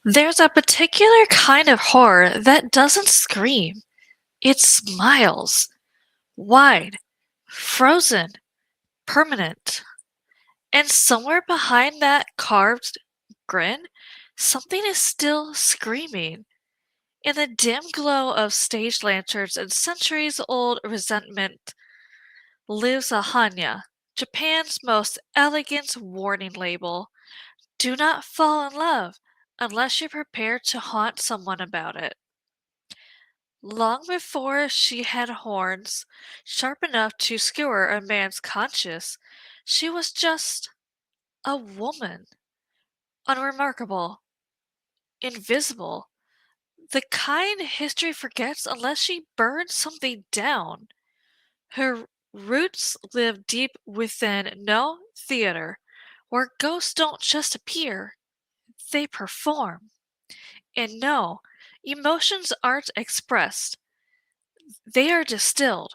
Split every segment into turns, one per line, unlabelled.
There's a particular kind of horror that doesn't scream. It smiles. Wide, frozen, permanent. And somewhere behind that carved grin, something is still screaming. In the dim glow of stage lanterns and centuries old resentment lives a Hannya, Japan's most elegant warning label. Do not fall in love unless you're prepared to haunt someone about it. Long before she had horns sharp enough to skewer a man's conscience, she was just a woman. Unremarkable, invisible, the kind history forgets unless she burns something down. Her roots live deep within no theater, where ghosts don't just appear, they perform. And no, emotions aren't expressed, they are distilled,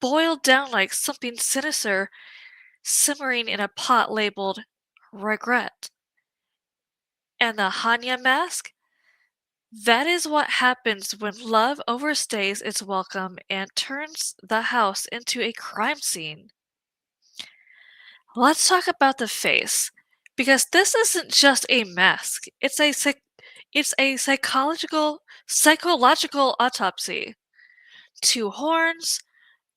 boiled down like something sinister simmering in a pot labeled regret. And the Hanya mask? That is what happens when love overstays its welcome and turns the house into a crime scene. Let's talk about the face, because this isn't just a mask. It's a psychological autopsy. Two horns,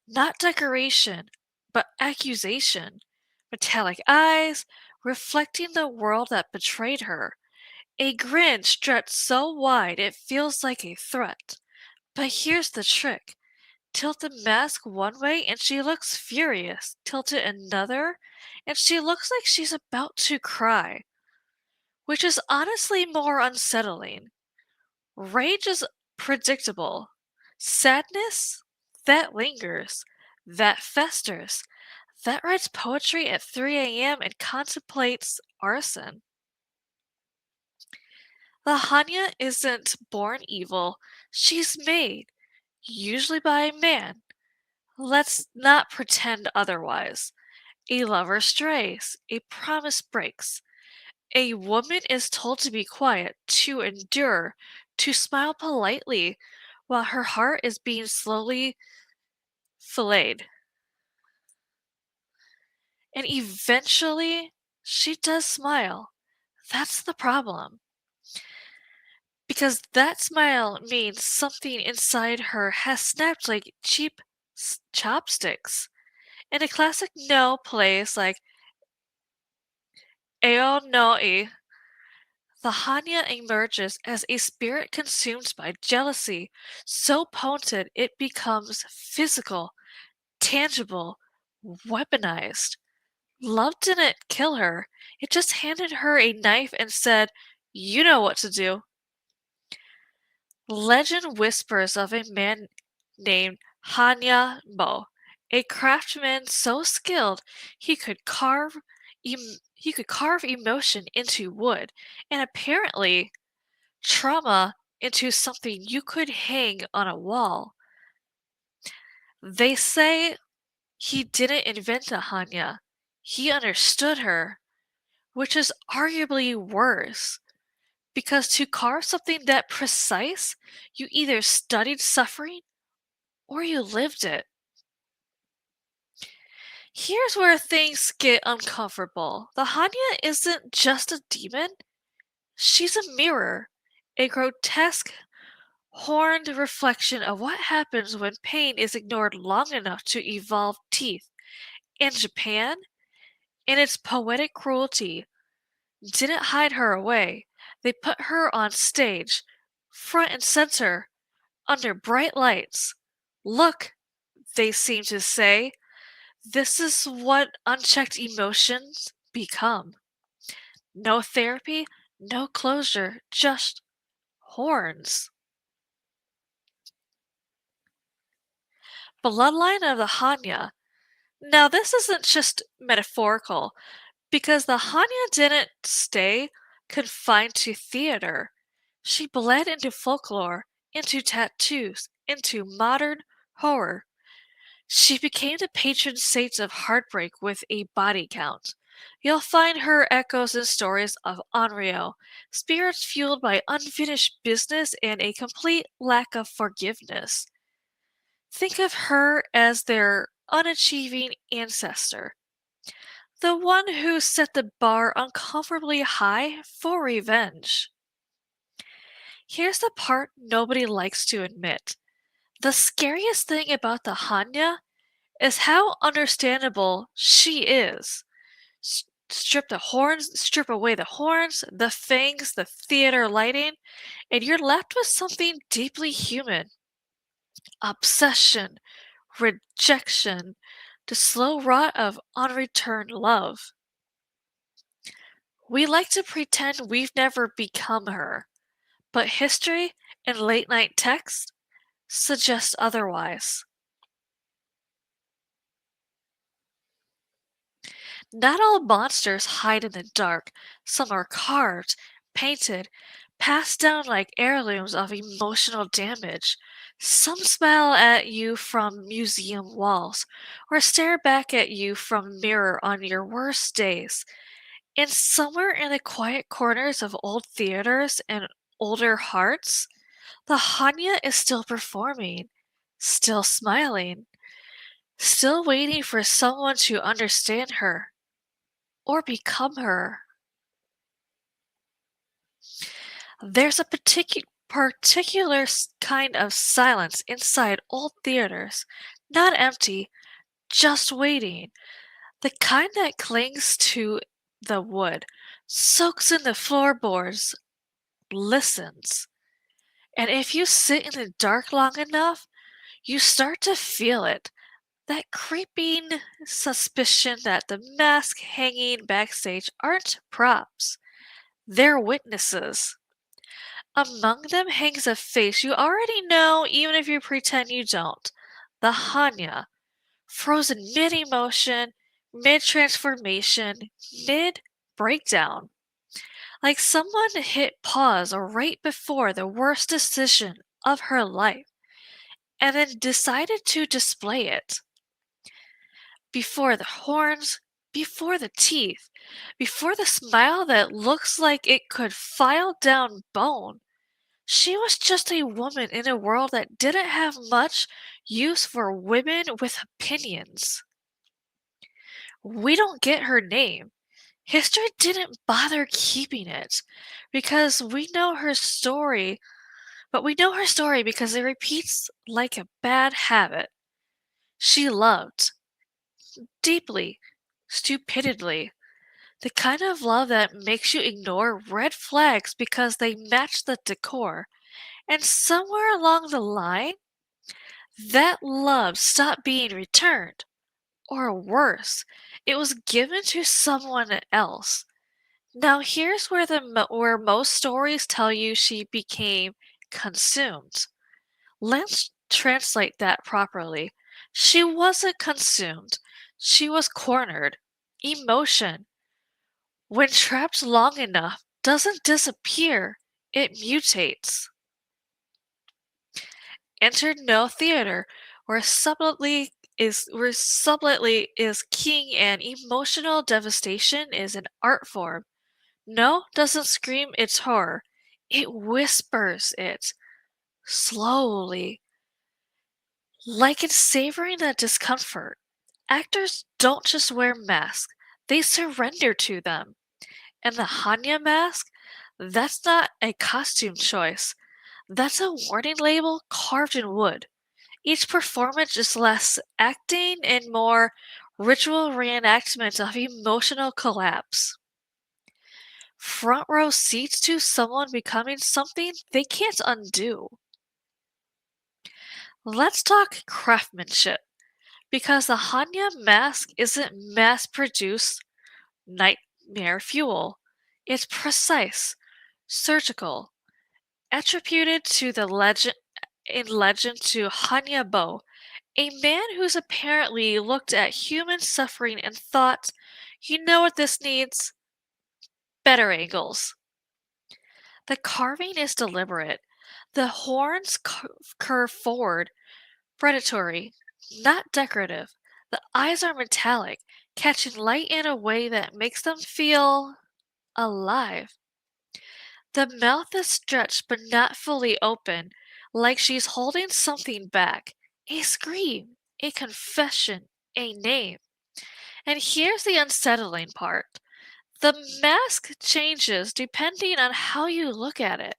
not decoration, but accusation. Metallic eyes, reflecting the world that betrayed her. A grin stretched so wide it feels like a threat. But here's the trick. Tilt the mask one way and she looks furious. Tilt it another and she looks like she's about to cry. Which is honestly more unsettling. Rage is predictable. Sadness? That lingers. That festers. That writes poetry at 3 a.m. and contemplates arson. The Hanya isn't born evil, she's made, usually by a man. Let's not pretend otherwise. A lover strays, a promise breaks. A woman is told to be quiet, to endure, to smile politely, while her heart is being slowly filleted. And eventually, she does smile. That's the problem. Because that smile means something inside her has snapped like cheap chopsticks. In a classic no plays like Ao no the Hannya emerges as a spirit consumed by jealousy, so potent it becomes physical, tangible, weaponized. Love didn't kill her, it just handed her a knife and said, "You know what to do." Legend whispers of a man named Hannya Mo, a craftsman so skilled he could carve emotion into wood, and apparently trauma into something you could hang on a wall. They say he didn't invent a Hanya, he understood her, which is arguably worse. Because to carve something that precise, you either studied suffering or you lived it. Here's where things get uncomfortable. The Hanya isn't just a demon, she's a mirror, a grotesque, horned reflection of what happens when pain is ignored long enough to evolve teeth. And Japan, in its poetic cruelty, didn't hide her away. They put her on stage, front and center, under bright lights. Look, they seem to say, this is what unchecked emotions become. No therapy, no closure, just horns. Bloodline of the Hannya. Now, this isn't just metaphorical, because the Hannya didn't stay confined to theater. She bled into folklore, into tattoos, into modern horror. She became the patron saint of heartbreak with a body count. You'll find her echoes in stories of Onryō, spirits fueled by unfinished business and a complete lack of forgiveness. Think of her as their unachieving ancestor, the one who set the bar uncomfortably high for revenge. Here's the part nobody likes to admit. The scariest thing about the Hannya is how understandable she is. Strip away the horns, the fangs, the theater lighting, and you're left with something deeply human. Obsession, rejection, the slow rot of unreturned love. We like to pretend we've never become her, but history and late night text suggest otherwise. Not all monsters hide in the dark. Some are carved, painted, passed down like heirlooms of emotional damage. Some smile at you from museum walls, or stare back at you from a mirror on your worst days. And somewhere in the quiet corners of old theaters and older hearts, the Hanya is still performing, still smiling, still waiting for someone to understand her or become her. There's a particular kind of silence inside old theaters, not empty, just waiting. The kind that clings to the wood, soaks in the floorboards, listens. And if you sit in the dark long enough, you start to feel it. That creeping suspicion that the masks hanging backstage aren't props, they're witnesses. Among them hangs a face you already know, even if you pretend you don't. The Hannya, frozen mid emotion, mid transformation, mid breakdown. Like someone hit pause right before the worst decision of her life and then decided to display it. Before the horns, before the teeth, before the smile that looks like it could file down bone. She was just a woman in a world that didn't have much use for women with opinions. We don't get her name. History didn't bother keeping it because we know her story, but we know her story because it repeats like a bad habit. She loved deeply, stupidly, the kind of love that makes you ignore red flags because they match the decor. And somewhere along the line, that love stopped being returned. Or worse, it was given to someone else. Now here's where where most stories tell you she became consumed. Let's translate that properly. She wasn't consumed. She was cornered. Emotion, when trapped long enough, doesn't disappear. It mutates. Enter no theater, where subtly is king and emotional devastation is an art form. No doesn't scream its horror. It whispers it slowly, like it's savoring the discomfort. Actors don't just wear masks, they surrender to them. And the Hannya mask, that's not a costume choice. That's a warning label carved in wood. Each performance is less acting and more ritual reenactment of emotional collapse. Front row seats to someone becoming something they can't undo. Let's talk craftsmanship, because the Hannya mask isn't mass produced nightmare fuel. It's precise, surgical, attributed to the legend to Hannya Bo, a man who's apparently looked at human suffering and thought, you know what this needs? Better angles. The carving is deliberate. The horns curve forward, predatory, not decorative. The eyes are metallic, catching light in a way that makes them feel alive. The mouth is stretched but not fully open, like she's holding something back. A scream, a confession, a name. And here's the unsettling part. The mask changes depending on how you look at it.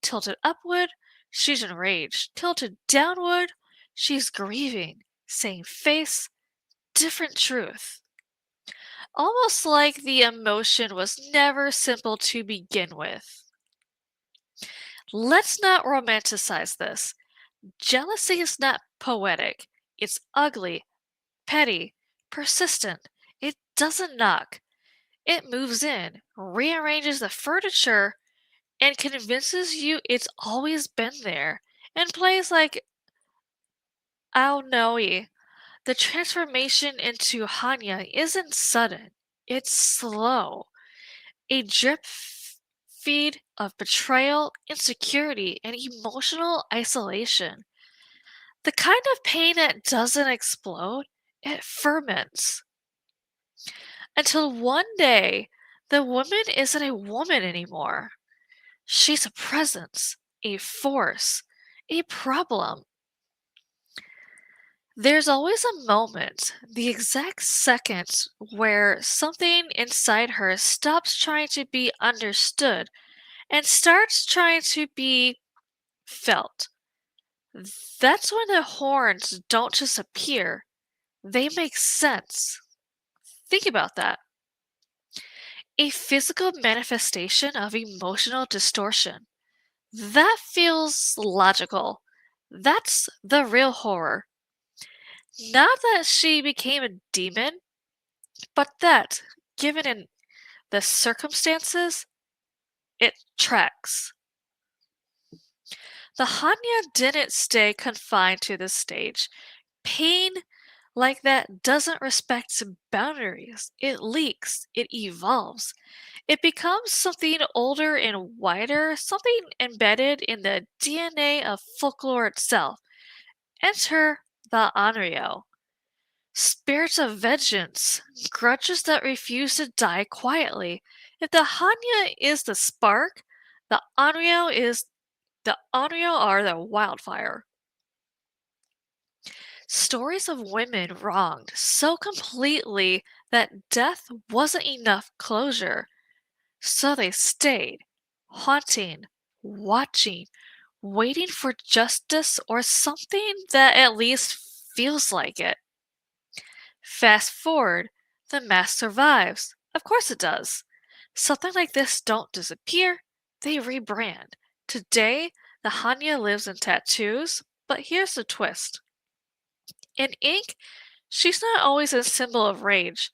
Tilted upward, she's enraged. Tilted downward, she's grieving. Same face, different truth. Almost like the emotion was never simple to begin with. Let's not romanticize this. Jealousy is not poetic. It's ugly, petty, persistent. It doesn't knock. It moves in, rearranges the furniture, and convinces you it's always been there, and plays like Aonoi. The transformation into Hannya isn't sudden, it's slow. A feed of betrayal, insecurity, and emotional isolation. The kind of pain that doesn't explode, it ferments. Until one day, the woman isn't a woman anymore. She's a presence, a force, a problem. There's always a moment, the exact second, where something inside her stops trying to be understood and starts trying to be felt. That's when the horns don't just appear, they make sense. Think about that. A physical manifestation of emotional distortion. That feels logical. That's the real horror. Not that she became a demon, but that, given in the circumstances, it tracks. The Hannya didn't stay confined to the stage. Pain like that doesn't respect boundaries. It leaks, it evolves. It becomes something older and wider, something embedded in the DNA of folklore itself. Enter the Onryō. Spirits of vengeance, grudges that refuse to die quietly. If the Hannya is the spark, the Onryō are the wildfire. Stories of women wronged so completely that death wasn't enough closure, so they stayed, haunting, watching, waiting for justice or something that at least feels like it. Fast forward, the mask survives. Of course it does. Something like this don't disappear, they rebrand. Today, the Hannya lives in tattoos, but here's the twist. In ink, she's not always a symbol of rage.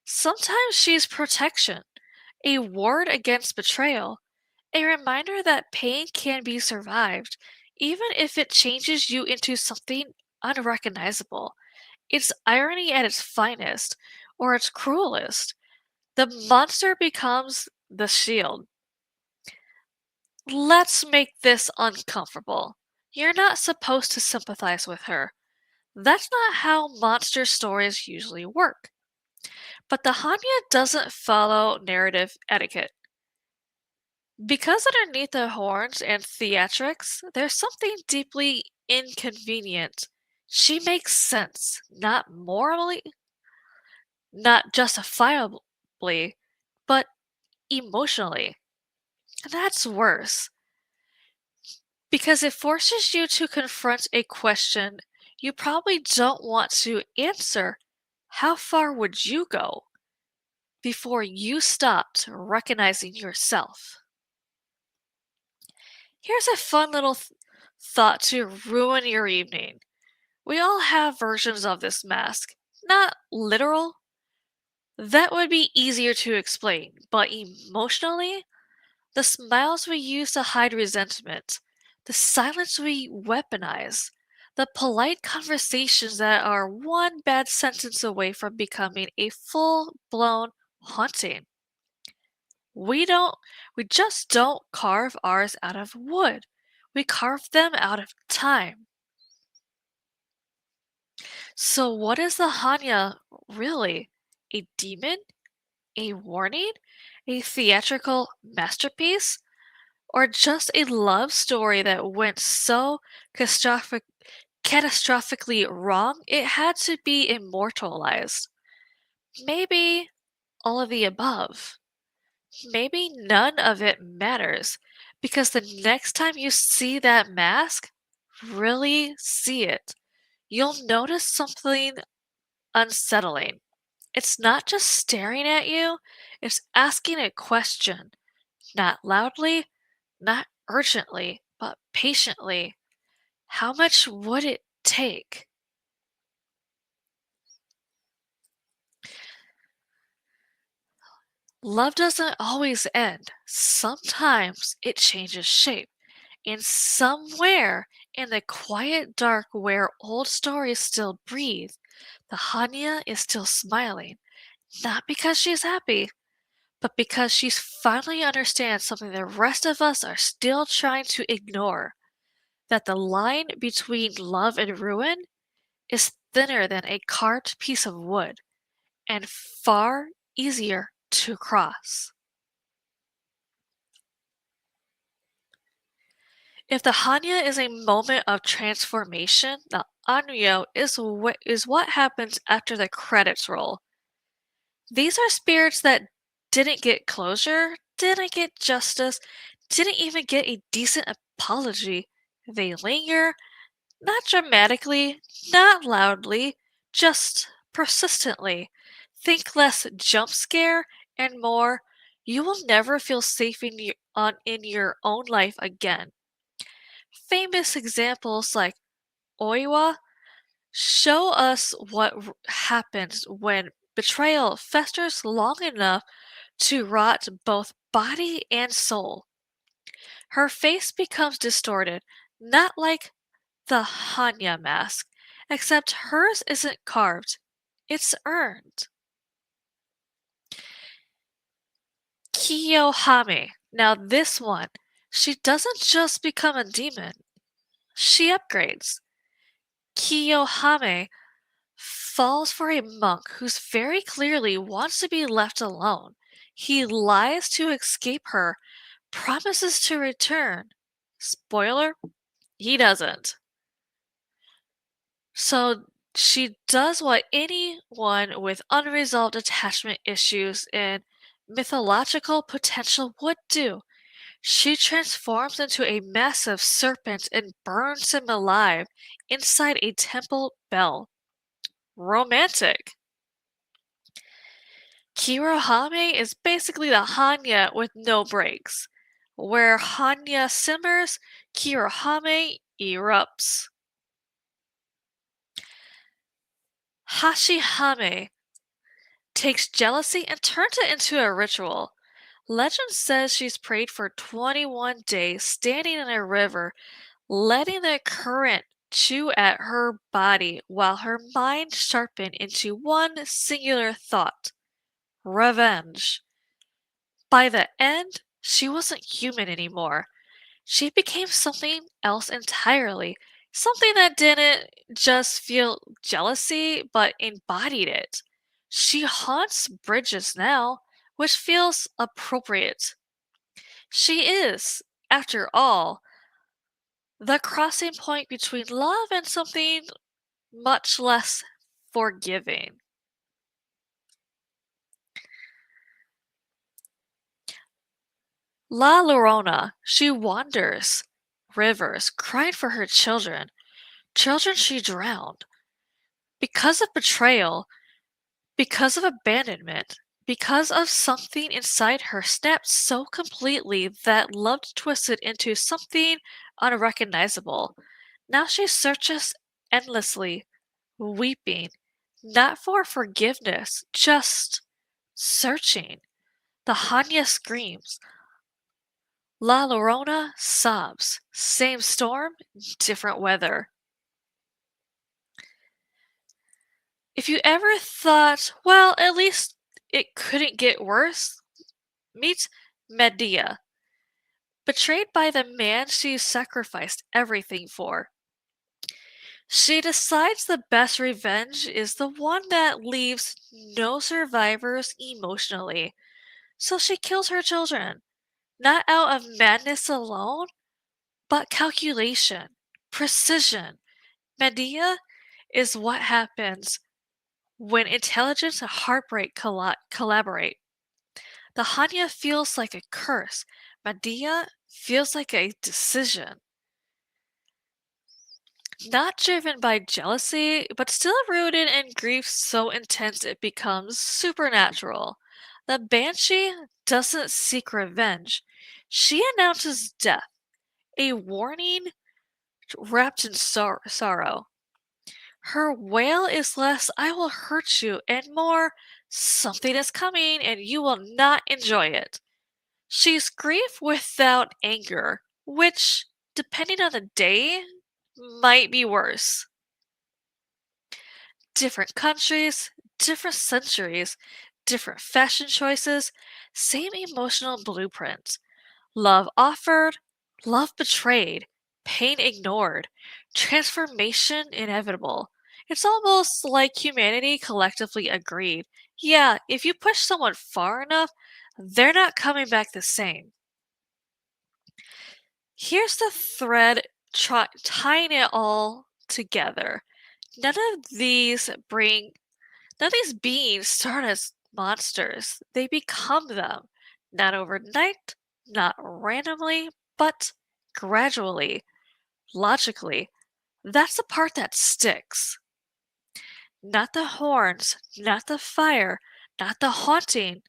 Sometimes she's protection, a ward against betrayal, a reminder that pain can be survived, even if it changes you into something unrecognizable. It's irony at its finest, or its cruelest. The monster becomes the shield. Let's make this uncomfortable. You're not supposed to sympathize with her. That's not how monster stories usually work. But the Hannya doesn't follow narrative etiquette. Because underneath the horns and theatrics, there's something deeply inconvenient. She makes sense, not morally, not justifiably, but emotionally. And that's worse, because it forces you to confront a question you probably don't want to answer. How far would you go before you stopped recognizing yourself? Here's a fun little thought to ruin your evening. We all have versions of this mask. Not literal. That would be easier to explain, but emotionally, the smiles we use to hide resentment, the silence we weaponize, the polite conversations that are one bad sentence away from becoming a full blown haunting. We don't we just don't carve ours out of wood. We carve them out of time. So what is the Hannya really? A demon? A warning? A theatrical masterpiece? Or just a love story that went so catastrophically wrong it had to be immortalized? Maybe all of the above. Maybe none of it matters, because the next time you see that mask, really see it, you'll notice something unsettling. It's not just staring at you, it's asking a question, not loudly, not urgently, but patiently. How much would it take? Love doesn't always end. Sometimes it changes shape. And somewhere in the quiet dark where old stories still breathe, the Hannya is still smiling. Not because she's happy, but because she's finally understands something the rest of us are still trying to ignore. That the line between love and ruin is thinner than a carved piece of wood and far easier to cross. If the Hannya is a moment of transformation, the Onryō is what happens after the credits roll. These are spirits that didn't get closure, didn't get justice, didn't even get a decent apology. They linger, not dramatically, not loudly, just persistently. Think less jump scare and more, you will never feel safe in your own life again. Famous examples like Oiwa show us what happens when betrayal festers long enough to rot both body and soul. Her face becomes distorted, not like the Hannya mask, except hers isn't carved, it's earned. Kiyohame. Now, this one, she doesn't just become a demon, she upgrades. Kiyohame falls for a monk who's very clearly wants to be left alone. He lies to escape her, promises to return. Spoiler, he doesn't. So she does what anyone with unresolved attachment issues and mythological potential would do. She transforms into a massive serpent and burns him alive inside a temple bell. Romantic. Kirohame is basically the Hannya with no brakes. Where Hannya simmers, Kirohame erupts. Hashihame takes jealousy and turns it into a ritual. Legend says she's prayed for 21 days standing in a river, letting the current chew at her body while her mind sharpened into one singular thought: revenge. By the end, she wasn't human anymore. She became something else entirely. Something that didn't just feel jealousy, but embodied it. She haunts bridges now, which feels appropriate. She is, after all, the crossing point between love and something much less forgiving. La Llorona, she wanders rivers, crying for her children, children she drowned. Because of betrayal, because of abandonment, because of something inside her snapped so completely that love twisted into something unrecognizable. Now she searches endlessly, weeping, not for forgiveness, just searching. The Hanya screams. La Llorona sobs. Same storm, different weather. If you ever thought, well, at least it couldn't get worse, meet Medea. Betrayed by the man she sacrificed everything for. She decides the best revenge is the one that leaves no survivors emotionally. So she kills her children, not out of madness alone, but calculation, precision. Medea is what happens when intelligence and heartbreak collaborate. The Hannya feels like a curse. Medea feels like a decision. Not driven by jealousy, but still rooted in grief so intense it becomes supernatural. The Banshee doesn't seek revenge. She announces death, a warning wrapped in sorrow. Her wail is less, I will hurt you, and more, something is coming and you will not enjoy it. She's grief without anger, which, depending on the day, might be worse. Different countries, different centuries, different fashion choices, same emotional blueprint. Love offered, love betrayed, pain ignored, transformation inevitable. It's almost like humanity collectively agreed. Yeah, if you push someone far enough, they're not coming back the same. Here's the thread tying it all together. None of these bring None of these beings start as monsters. They become them. Not overnight, not randomly, but gradually, logically. That's the part that sticks. Not the horns, not the fire, not the haunting,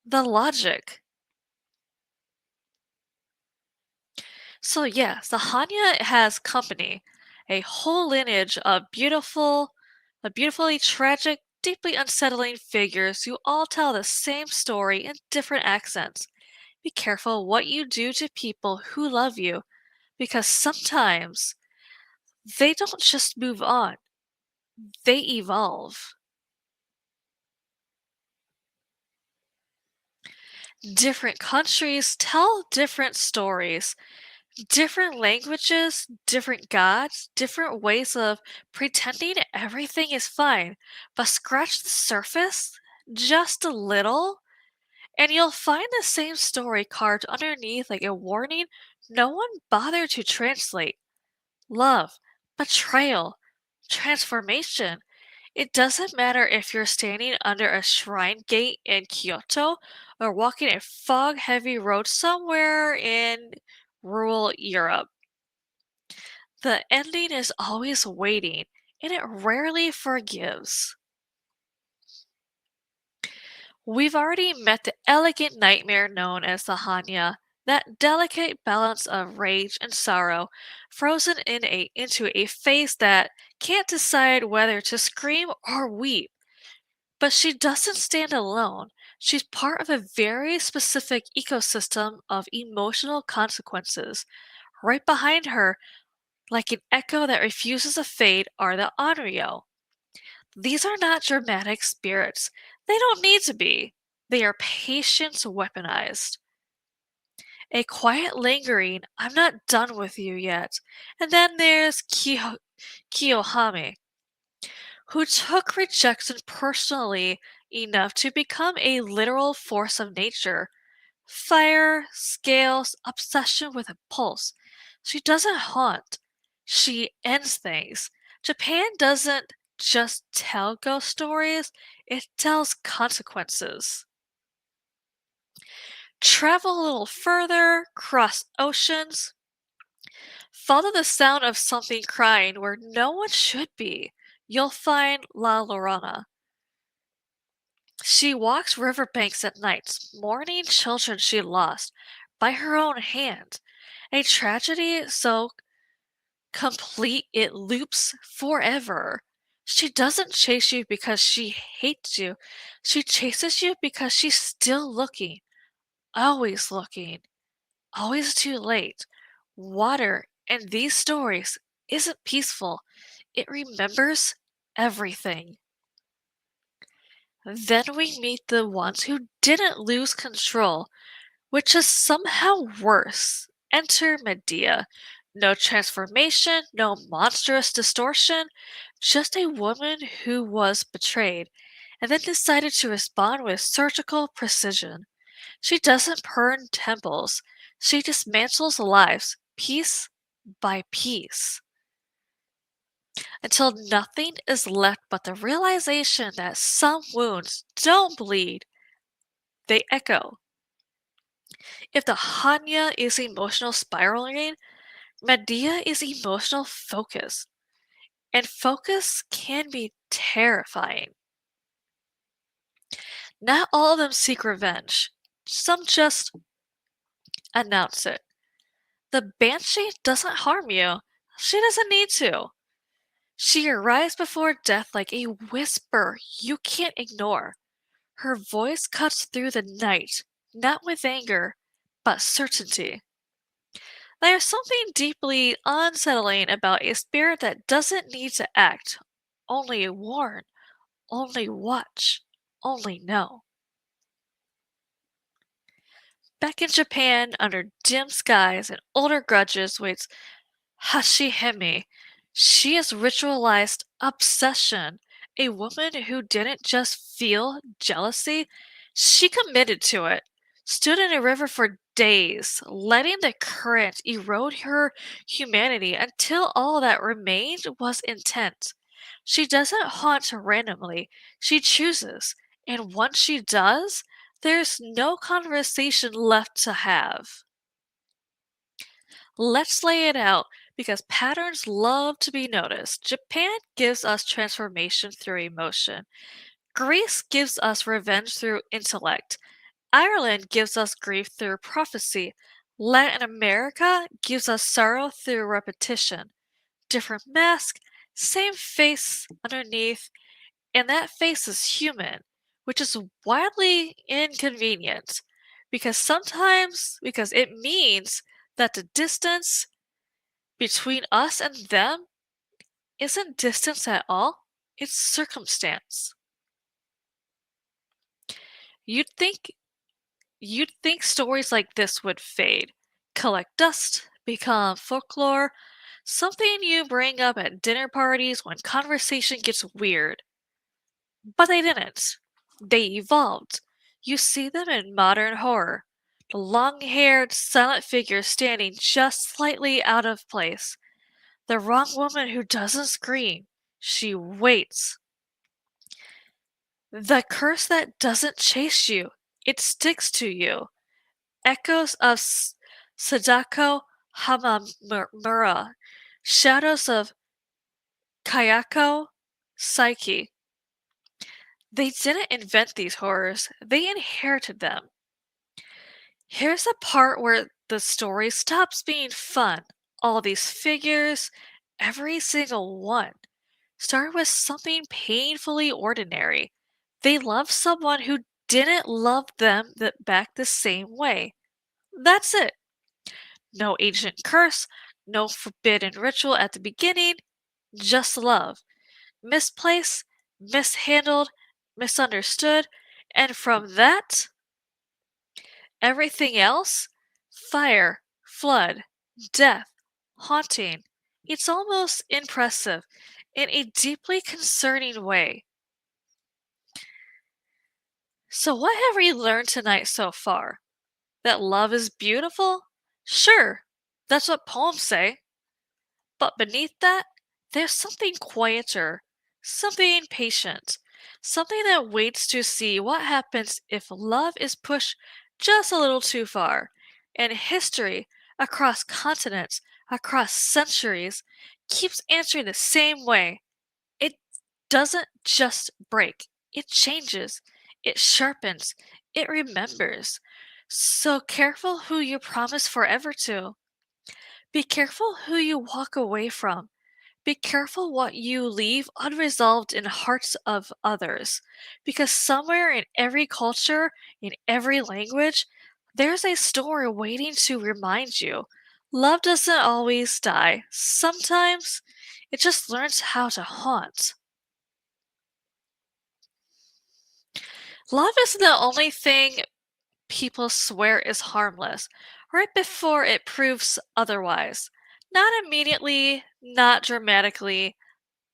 the logic. So yes, the Hannya has company, a whole lineage of beautifully tragic, deeply unsettling figures who all tell the same story in different accents. Be careful what you do to people who love you, because sometimes they don't just move on, they evolve. Different countries tell different stories. Different languages, different gods, different ways of pretending everything is fine. But scratch the surface just a little, and you'll find the same story carved underneath like a warning no one bothered to translate. Love, betrayal, transformation. It doesn't matter if you're standing under a shrine gate in Kyoto or walking a fog heavy road somewhere in rural Europe. The ending is always waiting, and it rarely forgives. We've already met the elegant nightmare known as the Hannya, that delicate balance of rage and sorrow, frozen into a face that can't decide whether to scream or weep. But she doesn't stand alone. She's part of a very specific ecosystem of emotional consequences. Right behind her, like an echo that refuses to fade, are the Onryō. These are not dramatic spirits. They don't need to be. They are patience weaponized. A quiet lingering, I'm not done with you yet. And then there's Kiyohame, who took rejection personally enough to become a literal force of nature. Fire, scales, obsession with a pulse. She doesn't haunt, she ends things. Japan doesn't just tell ghost stories, it tells consequences. Travel a little further, cross oceans, follow the sound of something crying where no one should be. You'll find La Llorona. She walks riverbanks at nights, mourning children she lost by her own hand. A tragedy so complete it loops forever. She doesn't chase you because she hates you. She chases you because she's still looking, always too late. Water in these stories isn't peaceful. It remembers everything. Then we meet the ones who didn't lose control, which is somehow worse. Enter Medea, No transformation, no monstrous distortion, just a woman who was betrayed and then decided to respond with surgical precision. She doesn't burn temples, she dismantles lives, piece by piece, until nothing is left but the realization that some wounds don't bleed, they echo. If the Hannya is emotional spiraling, Medea is emotional focus. And focus can be terrifying. Not all of them seek revenge. Some just announce it. The Banshee doesn't harm you. She doesn't need to. She arrives before death like a whisper you can't ignore. Her voice cuts through the night, not with anger, but certainty. There's something deeply unsettling about a spirit that doesn't need to act, only warn, only watch, only know. Back in Japan, under dim skies and older grudges, waits Hashihime. She is ritualized obsession, a woman who didn't just feel jealousy, she committed to it. Stood in a river for days, letting the current erode her humanity until all that remained was intent. She doesn't haunt randomly, she chooses, and once she does, there's no conversation left to have. Let's lay it out because patterns love to be noticed. Japan gives us transformation through emotion. Greece gives us revenge through intellect. Ireland gives us grief through prophecy. Latin America gives us sorrow through repetition. Different mask, same face underneath, and that face is human, which is wildly inconvenient because it means that the distance between us and them isn't distance at all, it's circumstance. You'd think you'd think stories like this would fade, collect dust, become folklore, something you bring up at dinner parties when conversation gets weird. But they didn't. They evolved. You see them in modern horror. The long-haired, silent figure standing just slightly out of place. The wrong woman who doesn't scream. She waits. The curse that doesn't chase you. It sticks to you. Echoes of Sadako Hamamura. Shadows of Kayako Psyche. They didn't invent these horrors, they inherited them. Here's the part where the story stops being fun. All these figures, every single one, start with something painfully ordinary. They love someone who didn't love them back the same way. That's it. No ancient curse, no forbidden ritual at the beginning, just love. Misplaced, mishandled, misunderstood, and from that, everything else fire, flood, death, haunting. It's almost impressive in a deeply concerning way. So, what have we learned tonight so far? That love is beautiful? Sure, that's what poems say. But beneath that, there's something quieter, something patient, something that waits to see what happens if love is pushed just a little too far. And history, across continents, across centuries, keeps answering the same way. It doesn't just break, it changes, it sharpens, it remembers. So careful who you promise forever to. Be careful who you walk away from. Be careful what you leave unresolved in hearts of others, because somewhere in every culture, in every language, there's a story waiting to remind you. Love doesn't always die. Sometimes it just learns how to haunt. Love isn't the only thing people swear is harmless, right before it proves otherwise. Not immediately, not dramatically.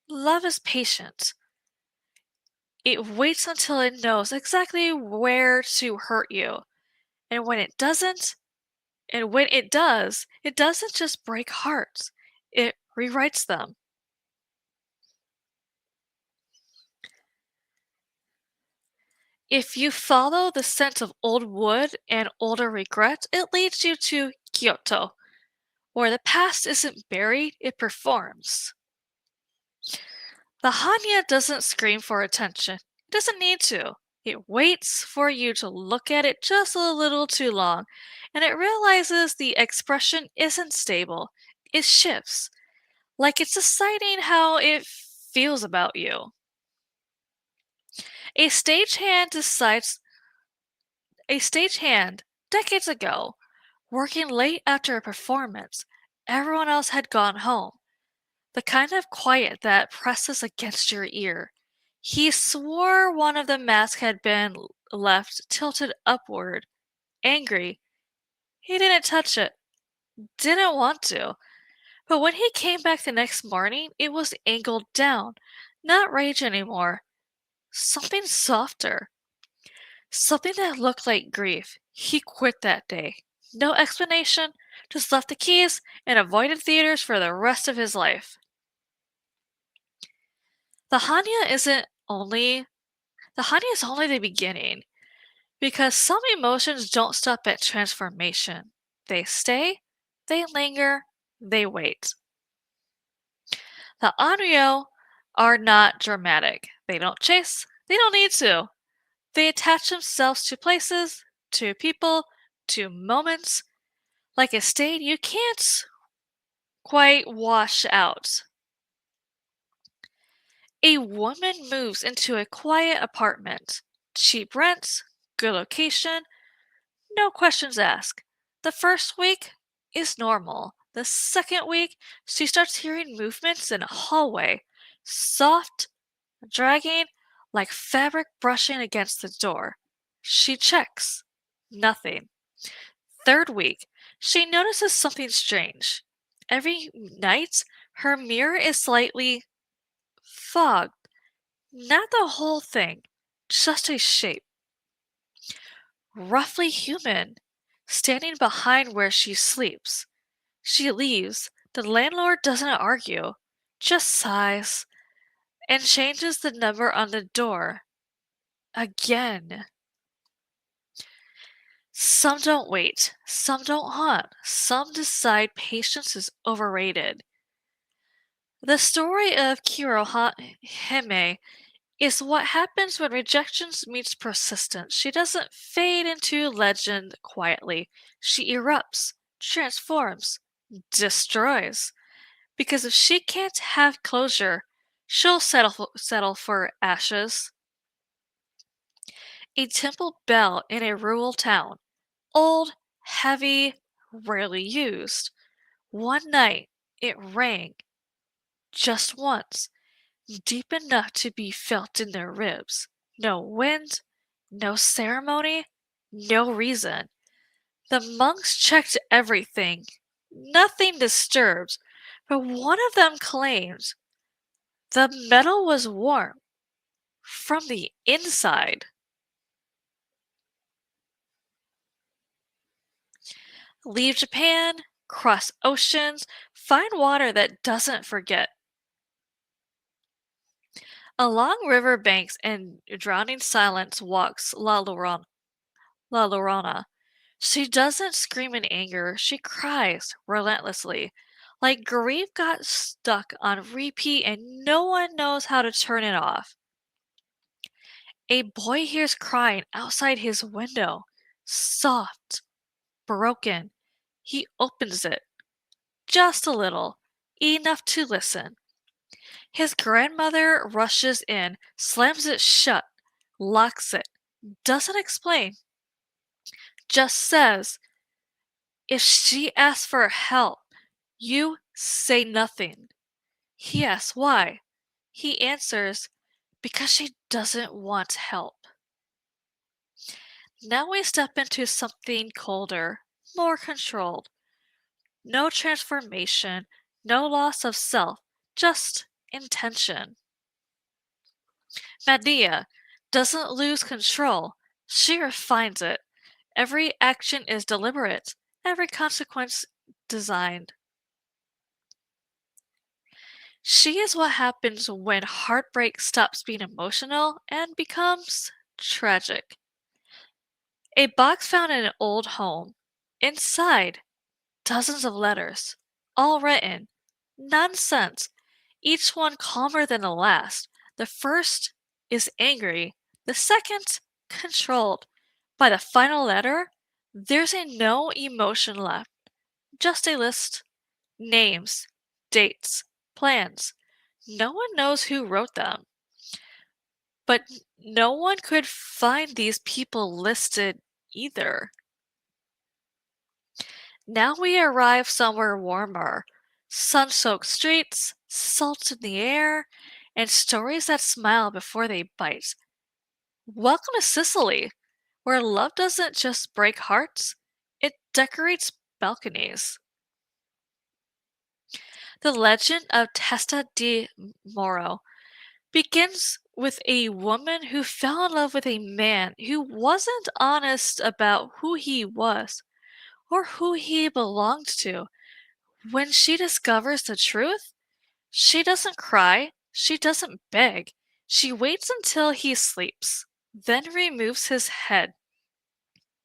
Love is patient. It waits until it knows exactly where to hurt you. And when it doesn't, and when it does, it doesn't just break hearts, it rewrites them. If you follow the scent of old wood and older regret, it leads you to Kyoto, where the past isn't buried, it performs. The Hannya doesn't scream for attention. It doesn't need to. It waits for you to look at it just a little too long, and it realizes the expression isn't stable. It shifts, like it's deciding how it feels about you. A stagehand decides a stagehand decades ago, working late after a performance. Everyone else had gone home. The kind of quiet that presses against your ear. He swore one of the masks had been left tilted upward, angry. He didn't touch it, didn't want to. But when he came back the next morning, it was angled down. Not rage anymore. Something softer. Something that looked like grief. He quit that day. No explanation, just left the keys and avoided theaters for the rest of his life. The Hannya isn't only The honey is only the beginning, because some emotions don't stop at transformation. They stay, they linger, they wait. The Onryō are not dramatic. They don't chase, they don't need to. They attach themselves to places, to people, to moments, like a stain you can't quite wash out. A woman moves into a quiet apartment. Cheap rent, good location, no questions asked. The first week is normal. The second week, she starts hearing movements in a hallway. Soft, dragging, like fabric brushing against the door. She checks. Nothing. Third week, she notices something strange. Every night, her mirror is slightly fogged. Not the whole thing, just a shape. Roughly human, standing behind where she sleeps. She leaves. The landlord doesn't argue, just sighs, and changes the number on the door. Again. Some don't wait, some don't haunt, some decide patience is overrated. The story of Hime is what happens when rejection meets persistence. She doesn't fade into legend quietly. She erupts, transforms, destroys. Because if she can't have closure, she'll settle for ashes. A temple bell in a rural town. Old, heavy, rarely used. One night, it rang. Just once. Deep enough to be felt in their ribs. No wind, no ceremony, no reason. The monks checked everything. Nothing disturbed, but one of them claimed the metal was warm from the inside. Leave Japan, cross oceans, find water that doesn't forget. Along river banks and drowning silence walks La Llorona. She doesn't scream in anger, she cries relentlessly. Like grief got stuck on repeat and no one knows how to turn it off. A boy hears crying outside his window. Soft, broken. He opens it. Just a little. Enough to listen. His grandmother rushes in, slams it shut, locks it. Doesn't explain. Just says, if she asks for help, you say nothing. He asks why. He answers, because she doesn't want help. Now we step into something colder, more controlled. No transformation, no loss of self, just intention. Medea doesn't lose control, she refines it. Every action is deliberate, every consequence designed. She is what happens when heartbreak stops being emotional and becomes tragic. A box found in an old home. Inside, dozens of letters, all written. Nonsense. Each one calmer than the last. The first is angry, the second, controlled. By the final letter, there's no emotion left, just a list. Names, dates, plans. No one knows who wrote them, but no one could find these people listed either. Now we arrive somewhere warmer. Sun-soaked streets, salt in the air, and stories that smile before they bite. Welcome to Sicily, where love doesn't just break hearts, it decorates balconies. The legend of Testa di Moro begins with a woman who fell in love with a man who wasn't honest about who he was or who he belonged to. When she discovers the truth, she doesn't cry, she doesn't beg. She waits until he sleeps, then removes his head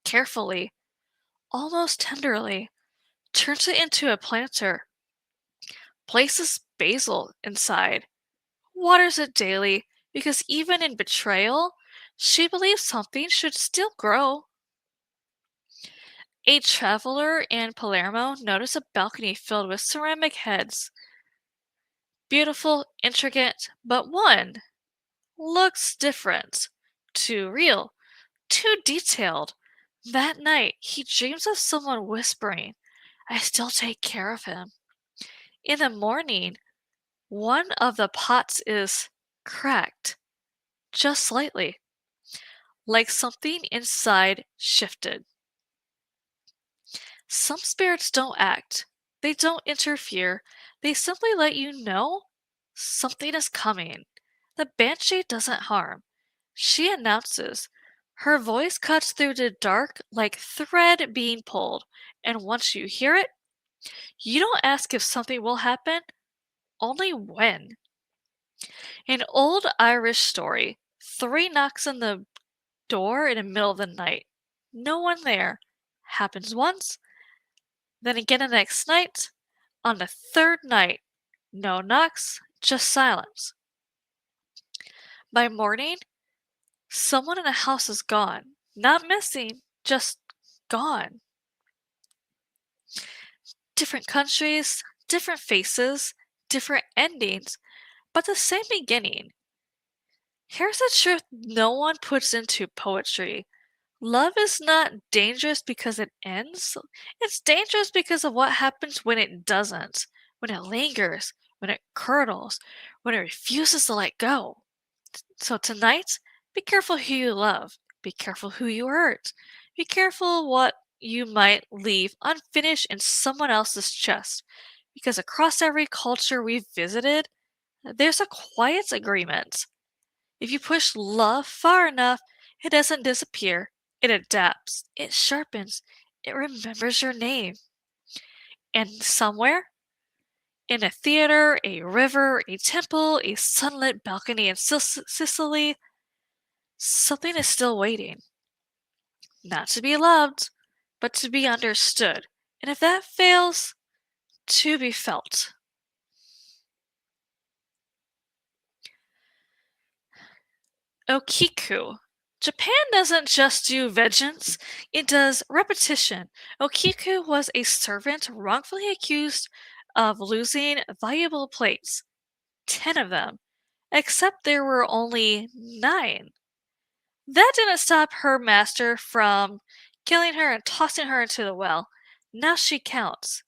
carefully, almost tenderly, turns it into a planter, places basil inside, waters it daily, because even in betrayal, she believes something should still grow. A traveler in Palermo noticed a balcony filled with ceramic heads. Beautiful, intricate, but one looks different. Too real, too detailed. That night, he dreams of someone whispering, I still take care of him. In the morning, one of the pots is cracked, just slightly, like something inside shifted. Some spirits don't act, they don't interfere, they simply let you know something is coming. The banshee doesn't harm. She announces. Her voice cuts through the dark like thread being pulled, and once you hear it, you don't ask if something will happen, only when. An old Irish story. Three knocks on the door in the middle of the night. No one there. Happens once, then again the next night. On the third night, no knocks, just silence. By morning, someone in the house is gone. Not missing, just gone. Different countries, different faces, different endings, but the same beginning. Here's the truth no one puts into poetry. Love is not dangerous because it ends. It's dangerous because of what happens when it doesn't, when it lingers, when it curdles, when it refuses to let go. So tonight, be careful who you love. Be careful who you hurt. Be careful what you might leave unfinished in someone else's chest. Because across every culture we've visited, there's a quiet agreement. If you push love far enough, it doesn't disappear. It adapts. It sharpens. It remembers your name. And somewhere, in a theater, a river, a temple, a sunlit balcony in Sicily, something is still waiting. Not to be loved, but to be understood. And if that fails, to be felt. Okiku. Japan doesn't just do vengeance, it does repetition. Okiku was a servant wrongfully accused of losing valuable plates. 10 of them. Except there were only 9. That didn't stop her master from killing her and tossing her into the well. Now she counts.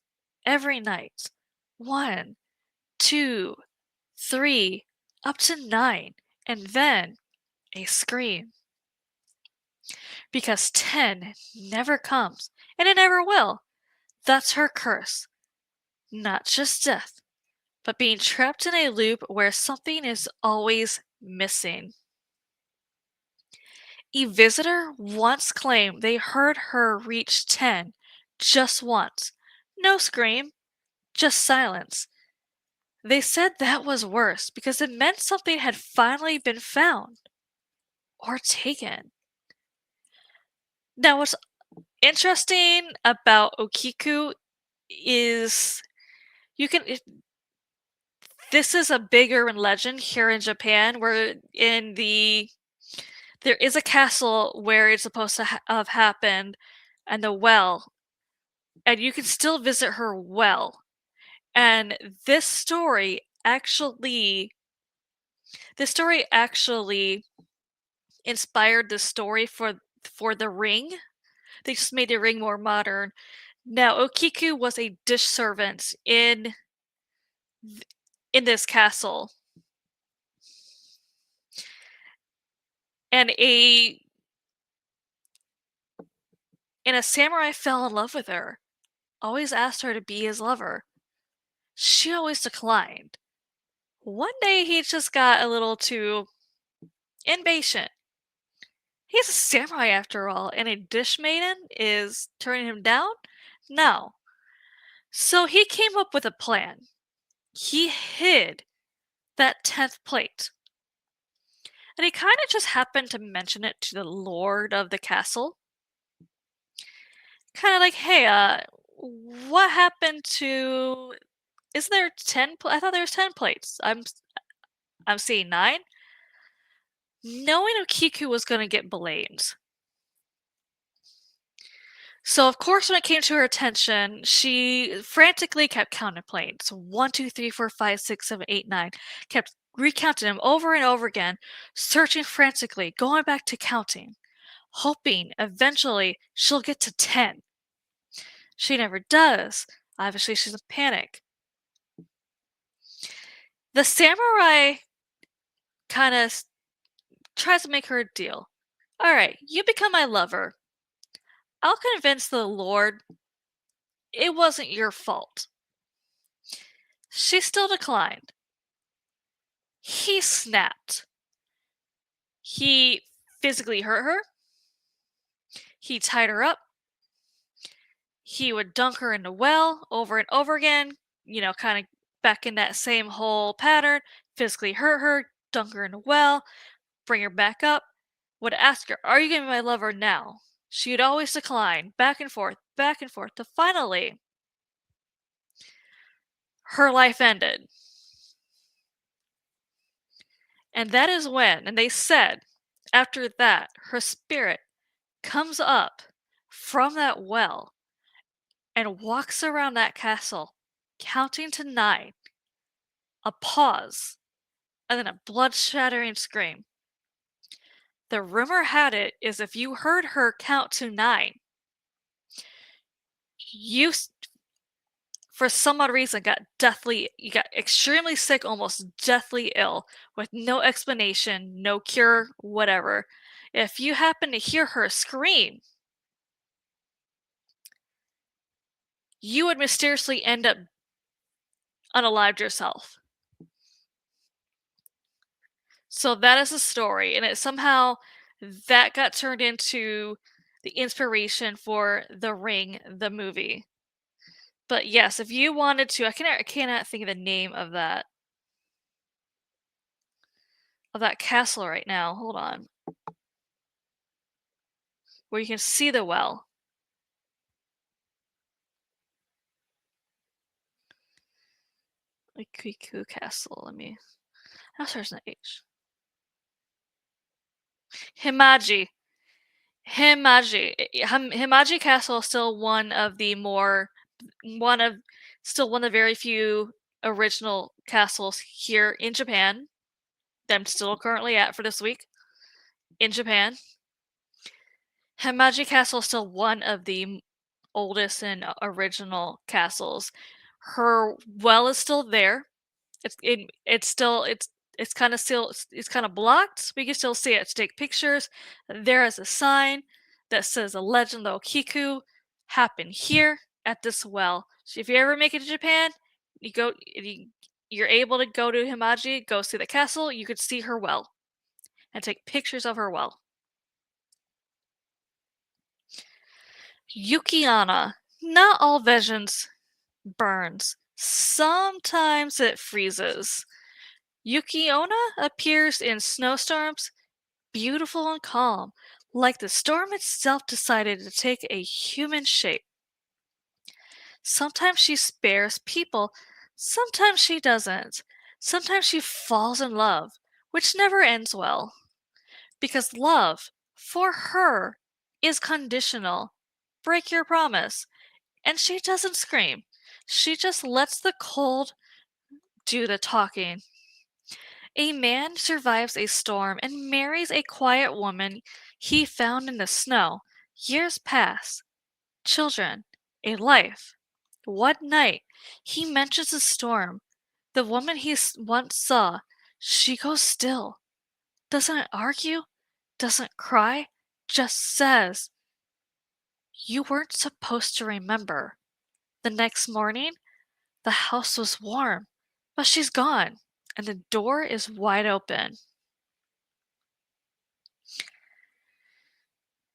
Every night. 1, 2, 3, up to 9. And then a scream. Because 10 never comes, and it never will. That's her curse. Not just death, but being trapped in a loop where something is always missing. A visitor once claimed they heard her reach 10 just once. No scream, just silence. They said that was worse because it meant something had finally been found or taken. Now, what's interesting about Okiku is you can this is a bigger legend here in Japan where there is a castle where it's supposed to have happened and the well, and you can still visit her well. And this story actually inspired the story for the ring. They just made the ring more modern. Now, Okiku was a dish servant in this castle, and a samurai fell in love with her. Always asked her to be his lover. She always declined. One day he just got a little too impatient. He's a samurai after all, and a dish maiden is turning him down? No. So he came up with a plan. He hid that 10th plate. And he kind of just happened to mention it to the lord of the castle. Kind of like, hey, what happened to... Is there 10? I thought there was 10 plates. I'm seeing 9. Knowing Okiku was going to get blamed. So, of course, when it came to her attention, she frantically kept counting plates. 1, 2, 3, 4, 5, 6, 7, 8, 9. Kept recounting them over and over again, searching frantically, going back to counting, hoping eventually she'll get to 10. She never does. Obviously, she's in panic. The samurai kind of tries to make her a deal. Alright, you become my lover. I'll convince the Lord it wasn't your fault. She still declined. He snapped. He physically hurt her. He tied her up. He would dunk her in the well over and over again, kind of back in that same whole pattern. Physically hurt her, dunk her in the well, bring her back up. Would ask her, are you going to be my lover now? She would always decline, back and forth, to finally, her life ended. And that is when, and they said, after that, her spirit comes up from that well and walks around that castle, counting to 9. A pause, and then a blood-shattering scream. The rumor had it is if you heard her count to 9, you, for some odd reason, you got extremely sick, almost deathly ill, with no explanation, no cure, whatever. If you happen to hear her scream, you would mysteriously end up unalived yourself. So that is the story, and that got turned into the inspiration for The Ring, the movie. But yes, if you wanted to, I cannot think of the name of that castle right now. Hold on. Where you can see the well. Ikiku Castle. How starts an H? Himaji. Himaji Castle is still one of the very few original castles here in Japan that I'm still currently at for this week in Japan. Himaji Castle is still one of the oldest and original castles. Her well is still there. It's kind of blocked. We can still see it to take pictures. There is a sign that says the legend of Okiku happened here at this well. So if you ever make it to Japan, You go, you're able to go to Himaji, go see the castle. You could see her well and take pictures of her well. Yukiana. Not all vengeance burns. Sometimes it freezes. Yukiona appears in snowstorms, beautiful and calm, like the storm itself decided to take a human shape. Sometimes she spares people, sometimes she doesn't. Sometimes she falls in love, which never ends well. Because love, for her, is conditional. Break your promise. And she doesn't scream. She just lets the cold do the talking. A man survives a storm and marries a quiet woman he found in the snow. Years pass. Children. A life. One night, he mentions the storm. The woman he once saw. She goes still. Doesn't argue. Doesn't cry. Just says, "You weren't supposed to remember." The next morning, the house was warm, but she's gone, and the door is wide open.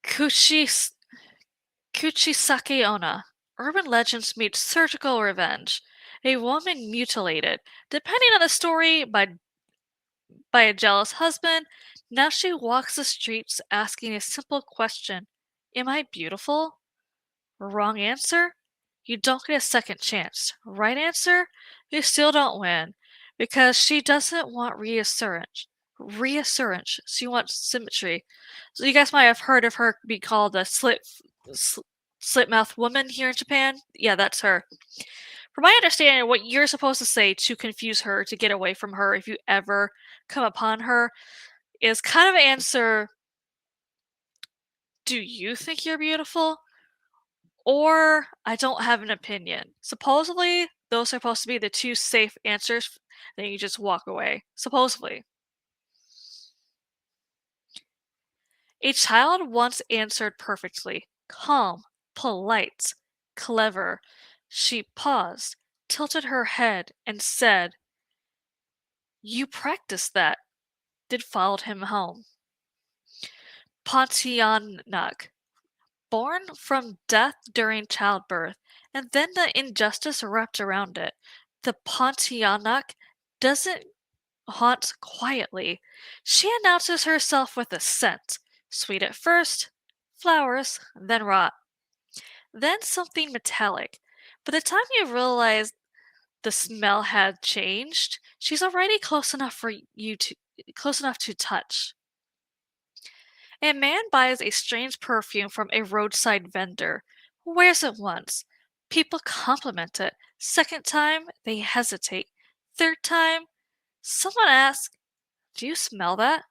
Kuchis Kuchisake Onna. Urban legends meet surgical revenge. A woman mutilated, depending on the story, by a jealous husband. Now she walks the streets asking a simple question: Am I beautiful? Wrong answer? You don't get a second chance. Right answer? You still don't win. Because she doesn't want reassurance. Reassurance. She wants symmetry. So you guys might have heard of her be called a slit mouth woman here in Japan. Yeah, that's her. From my understanding, what you're supposed to say to confuse her, to get away from her if you ever come upon her, is kind of answer, "Do you think you're beautiful?" Or, "I don't have an opinion." Supposedly, those are supposed to be the two safe answers, then you just walk away. Supposedly. A child once answered perfectly, calm, polite, clever. She paused, tilted her head, and said, "You practiced that," then followed him home. Pontianak. Born from death during childbirth, and then the injustice wrapped around it. The Pontianak doesn't haunt quietly. She announces herself with a scent. Sweet at first, flowers, then rot, then something metallic. By the time you realize the smell had changed, she's already close enough to touch. A man buys a strange perfume from a roadside vendor, wears it once. People compliment it. Second time, they hesitate. Third time, someone asks, "Do you smell that?"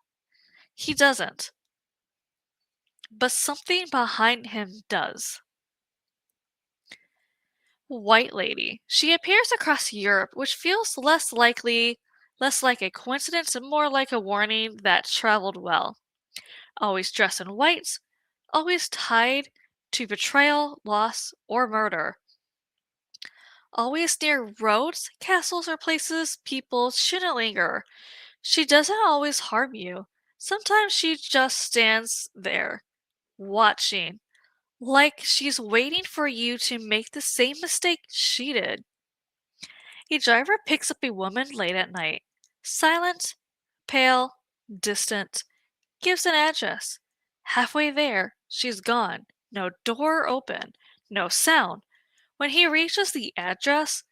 He doesn't. But something behind him does. White Lady. She appears across Europe, which feels less like a coincidence and more like a warning that traveled well. Always dressed in white, always tied to betrayal, loss, or murder. Always near roads, castles, or places people shouldn't linger. She doesn't always harm you. Sometimes she just stands there, watching, like she's waiting for you to make the same mistake she did. A driver picks up a woman late at night. Silent, pale, distant, gives an address. Halfway there, she's gone. No door open, no sound. When he reaches the address,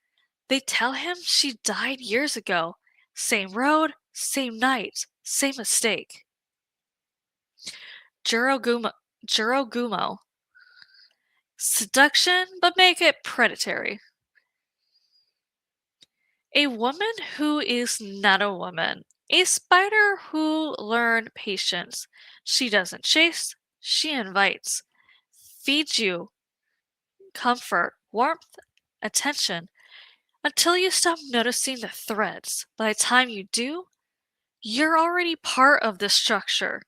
they tell him she died years ago. Same road, same night, same mistake. Jurogumo. Jurogumo. Seduction, but make it predatory. A woman who is not a woman. A spider who learned patience. She doesn't chase, she invites. Feeds you comfort, warmth, attention, until you stop noticing the threads. By the time you do, you're already part of the structure.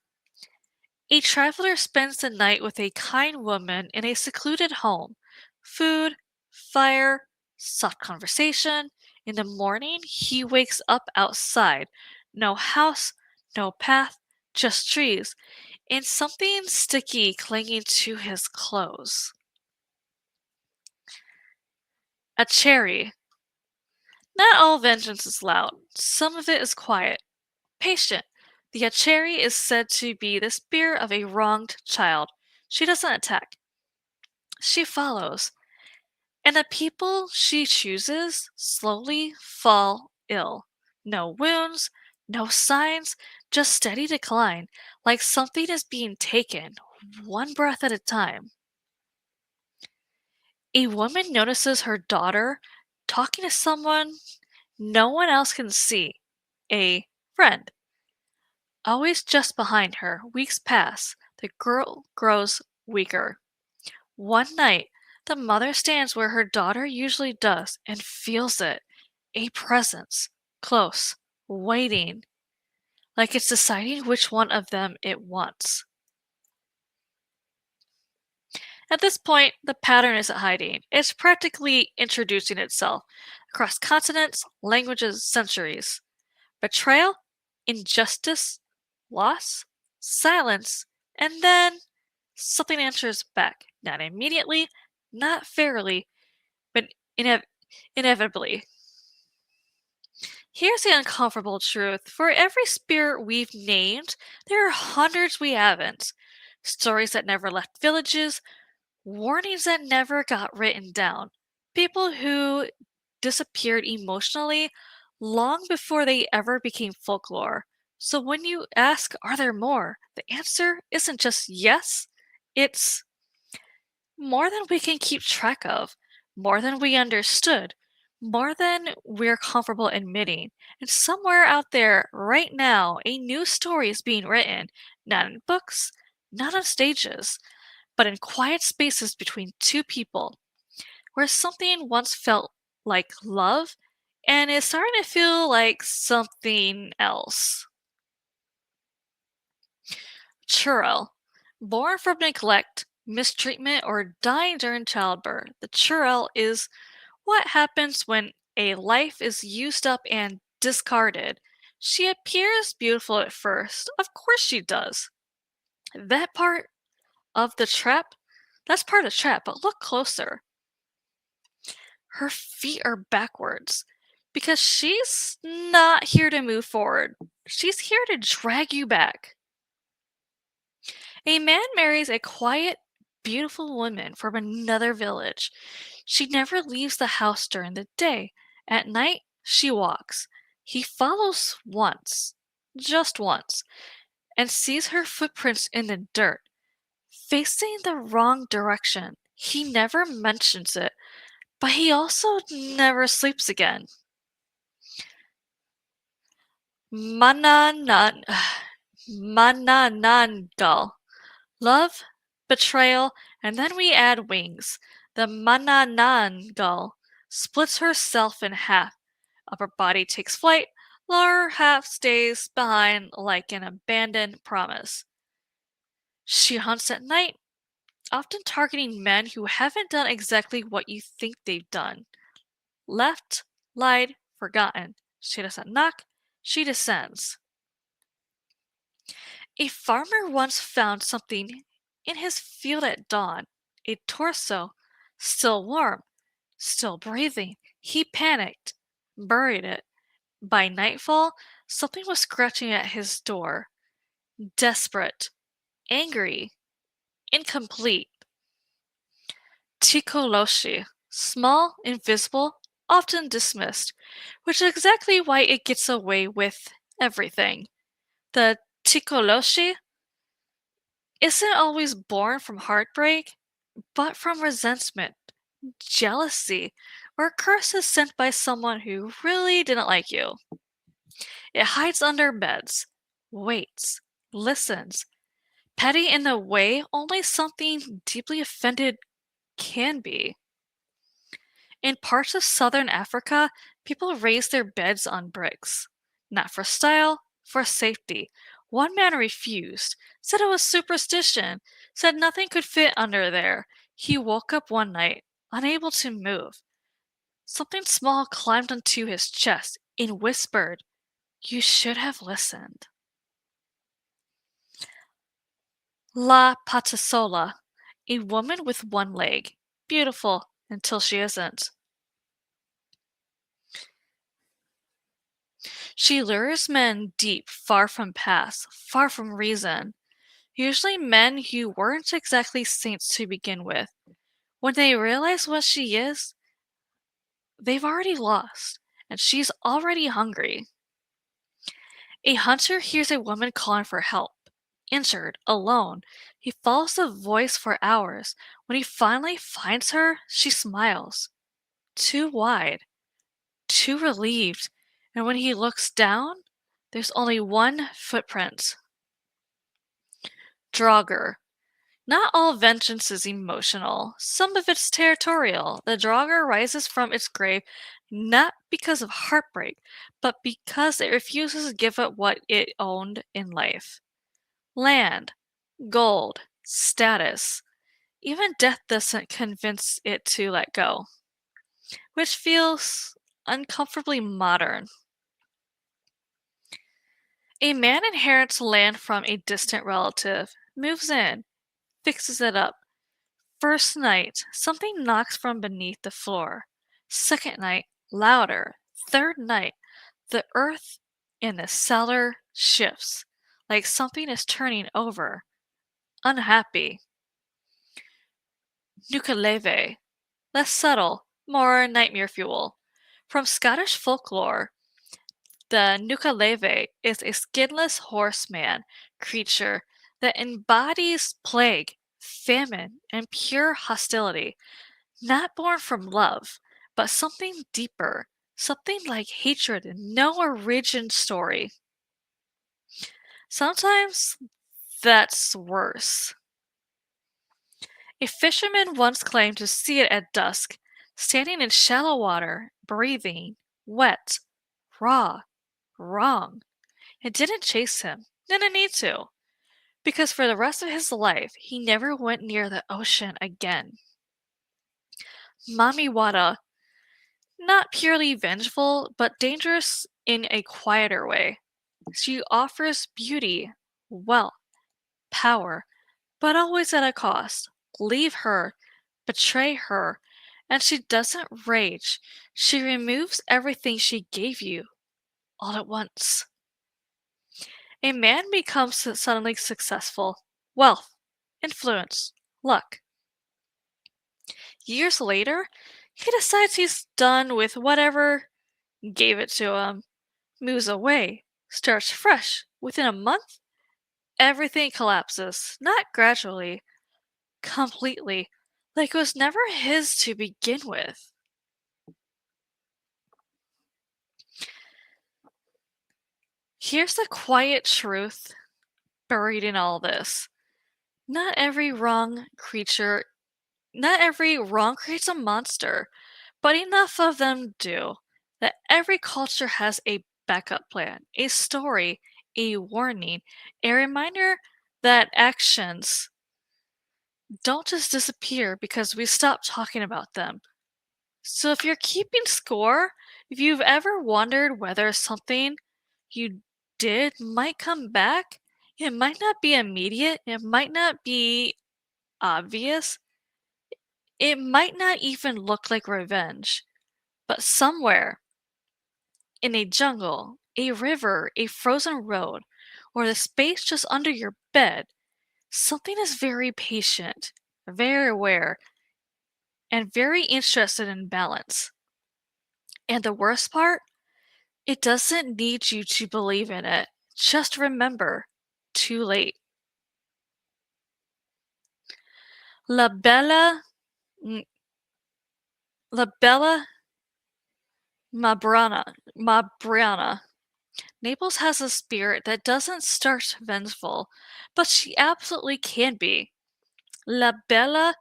A traveler spends the night with a kind woman in a secluded home. Food, fire, soft conversation. In the morning, he wakes up outside. No house, no path, just trees, and something sticky clinging to his clothes. A cherry. Not all vengeance is loud. Some of it is quiet, patient. The Acheri is said to be the spirit of a wronged child. She doesn't attack, she follows. And the people she chooses slowly fall ill. No wounds, no signs, just steady decline, like something is being taken, one breath at a time. A woman notices her daughter talking to someone no one else can see. A friend. Always just behind her, weeks pass. The girl grows weaker. One night, the mother stands where her daughter usually does and feels it. A presence. Close. Waiting. Like it's deciding which one of them it wants. At this point, the pattern isn't hiding. It's practically introducing itself across continents, languages, centuries. Betrayal, injustice, loss, silence, and then something answers back. Not immediately, not fairly, but inevitably. Here's the uncomfortable truth. For every spirit we've named, there are hundreds we haven't. Stories that never left villages, warnings that never got written down. People who disappeared emotionally long before they ever became folklore. So when you ask, are there more? The answer isn't just yes, it's more than we can keep track of, more than we understood, more than we're comfortable admitting. And somewhere out there, right now, a new story is being written, not in books, not on stages, but in quiet spaces between two people, where something once felt like love and is starting to feel like something else. Churel. Born from neglect, mistreatment, or dying during childbirth, the churel is what happens when a life is used up and discarded. She appears beautiful at first. Of course she does. That part of the trap, that's part of the trap, but look closer. Her feet are backwards because she's not here to move forward. She's here to drag you back. A man marries a quiet, beautiful woman from another village. She never leaves the house during the day. At night, she walks. He follows once, just once, and sees her footprints in the dirt, facing the wrong direction. He never mentions it, but he also never sleeps again. Mananan Manananggal. Love, betrayal, and then we add wings. The Manananggal splits herself in half. Upper body takes flight, lower half stays behind like an abandoned promise. She hunts at night, often targeting men who haven't done exactly what you think they've done. Left, lied, forgotten. She doesn't knock, she descends. A farmer once found something in his field at dawn, a torso, still warm, still breathing. He panicked, buried it. By nightfall, something was scratching at his door. Desperate, angry, incomplete. Tikoloshi. Small, invisible, often dismissed, which is exactly why it gets away with everything. The Tikoloshi isn't always born from heartbreak, but from resentment, jealousy, or curses sent by someone who really didn't like you. It hides under beds, waits, listens, petty in the way only something deeply offended can be. In parts of southern Africa, people raise their beds on bricks. Not for style, for safety. One man refused, said it was superstition, said nothing could fit under there. He woke up one night, unable to move. Something small climbed onto his chest and whispered, "You should have listened." La Patasola, a woman with one leg. Beautiful until she isn't. She lures men deep, far from past, far from reason. Usually men who weren't exactly saints to begin with. When they realize what she is, they've already lost, and she's already hungry. A hunter hears a woman calling for help. Injured, alone, he follows the voice for hours. When he finally finds her, she smiles. Too wide, too relieved, and when he looks down, there's only one footprint. Draugr. Not all vengeance is emotional. Some of it's territorial. The Draugr rises from its grave not because of heartbreak, but because it refuses to give up what it owned in life. Land, gold, status. Even death doesn't convince it to let go, which feels uncomfortably modern. A man inherits land from a distant relative, moves in, fixes it up. First night, something knocks from beneath the floor. Second night, louder. Third night, the earth in the cellar shifts, like something is turning over. Unhappy. Nukaleve. Less subtle, more nightmare fuel. From Scottish folklore, the Nukaleve is a skinless horseman creature that embodies plague, famine, and pure hostility. Not born from love, but something deeper, something like hatred in no origin story. Sometimes that's worse. A fisherman once claimed to see it at dusk, standing in shallow water, breathing, wet, raw, wrong. It didn't chase him, didn't need to, because for the rest of his life he never went near the ocean again. Mamiwata. Not purely vengeful, but dangerous in a quieter way. She offers beauty, wealth, power, but always at a cost. Leave her, betray her, and she doesn't rage. She removes everything she gave you, all at once. A man becomes suddenly successful. Wealth, influence, luck. Years later, he decides he's done with whatever gave it to him, moves away, starts fresh. Within a month, everything collapses, not gradually, completely, like it was never his to begin with. Here's the quiet truth buried in all this. Not every wrong creature, not every wrong creates a monster, but enough of them do. That every culture has a backup plan, a story, a warning, a reminder that actions don't just disappear because we stop talking about them. So if you're keeping score, if you've ever wondered whether something you did might come back, it might not be immediate, it might not be obvious, it might not even look like revenge, but somewhere in a jungle, a river, a frozen road, or the space just under your bed, something is very patient, very aware, and very interested in balance. And the worst part? It doesn't need you to believe in it. Just remember, too late. La Bella, mm, La Bella Mabriana. Naples has a spirit that doesn't start vengeful, but she absolutely can be. La Bella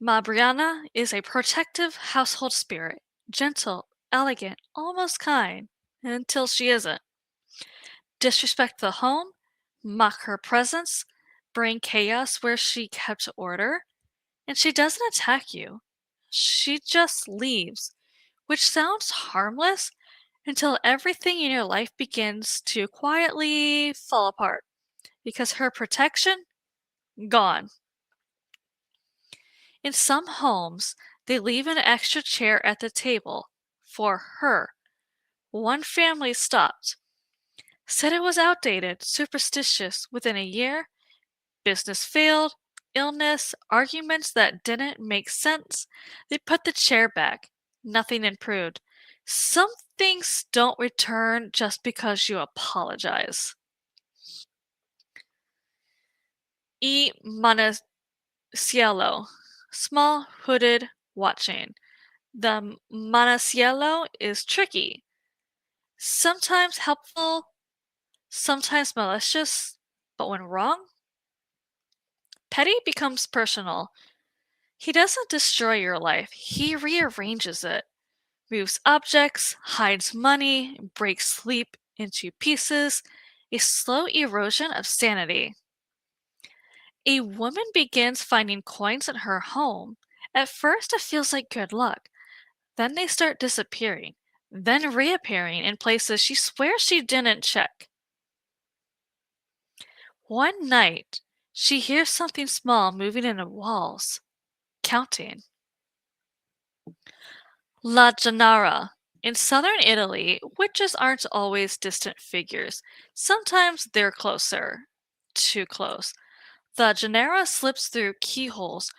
Mabriana is a protective household spirit, gentle, elegant, almost kind, until she isn't. Disrespect the home, mock her presence, bring chaos where she kept order, and she doesn't attack you. She just leaves, which sounds harmless until everything in your life begins to quietly fall apart because her protection gone. In some homes, they leave an extra chair at the table for her. One family stopped, said it was outdated, superstitious. Within a year, business failed, illness, arguments that didn't make sense. They put the chair back. Nothing improved. Some things don't return just because you apologize. E Manasiello. Small, hooded, watching. The Manasiello is tricky. Sometimes helpful, sometimes malicious, but when wrong, petty becomes personal. He doesn't destroy your life, he rearranges it, moves objects, hides money, breaks sleep into pieces, a slow erosion of sanity. A woman begins finding coins in her home. At first, it feels like good luck. Then they start disappearing, then reappearing in places she swears she didn't check. One night, she hears something small moving in the walls, counting. La Gennara. In southern Italy, witches aren't always distant figures. Sometimes they're closer. Too close. The Gennara slips through keyholes,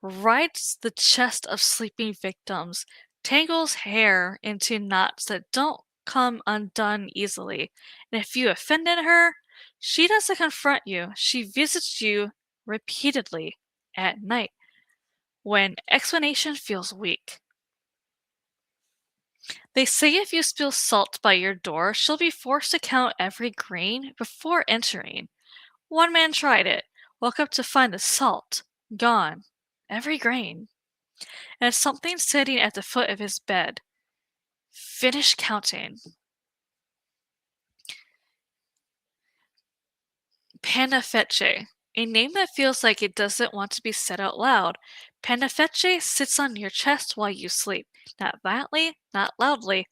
rides the chest of sleeping victims, tangles hair into knots that don't come undone easily. And if you offended her, she doesn't confront you. She visits you repeatedly at night when explanation feels weak. They say if you spill salt by your door, she'll be forced to count every grain before entering. One man tried it, woke up to find the salt gone, every grain, and something sitting at the foot of his bed. Finish counting. Panafeche, a name that feels like it doesn't want to be said out loud. Panafeche sits on your chest while you sleep, not violently, not loudly,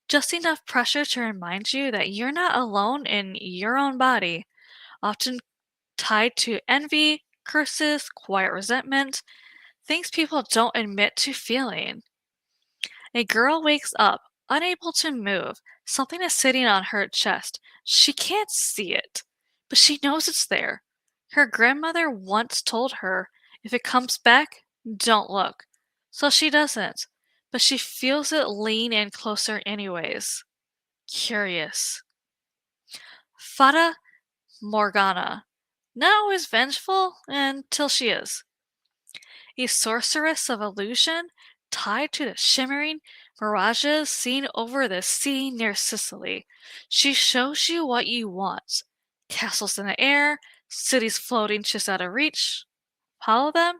just enough pressure to remind you that you're not alone in your own body, often tied to envy, curses, quiet resentment, things people don't admit to feeling. A girl wakes up, unable to move. Something is sitting on her chest. She can't see it, but she knows it's there. Her grandmother once told her, if it comes back, don't look. So she doesn't, but she feels it lean in closer anyways. Curious. Fata Morgana. Not always vengeful until she is. A sorceress of illusion tied to the shimmering mirages seen over the sea near Sicily. She shows you what you want. Castles in the air, cities floating just out of reach. Follow them,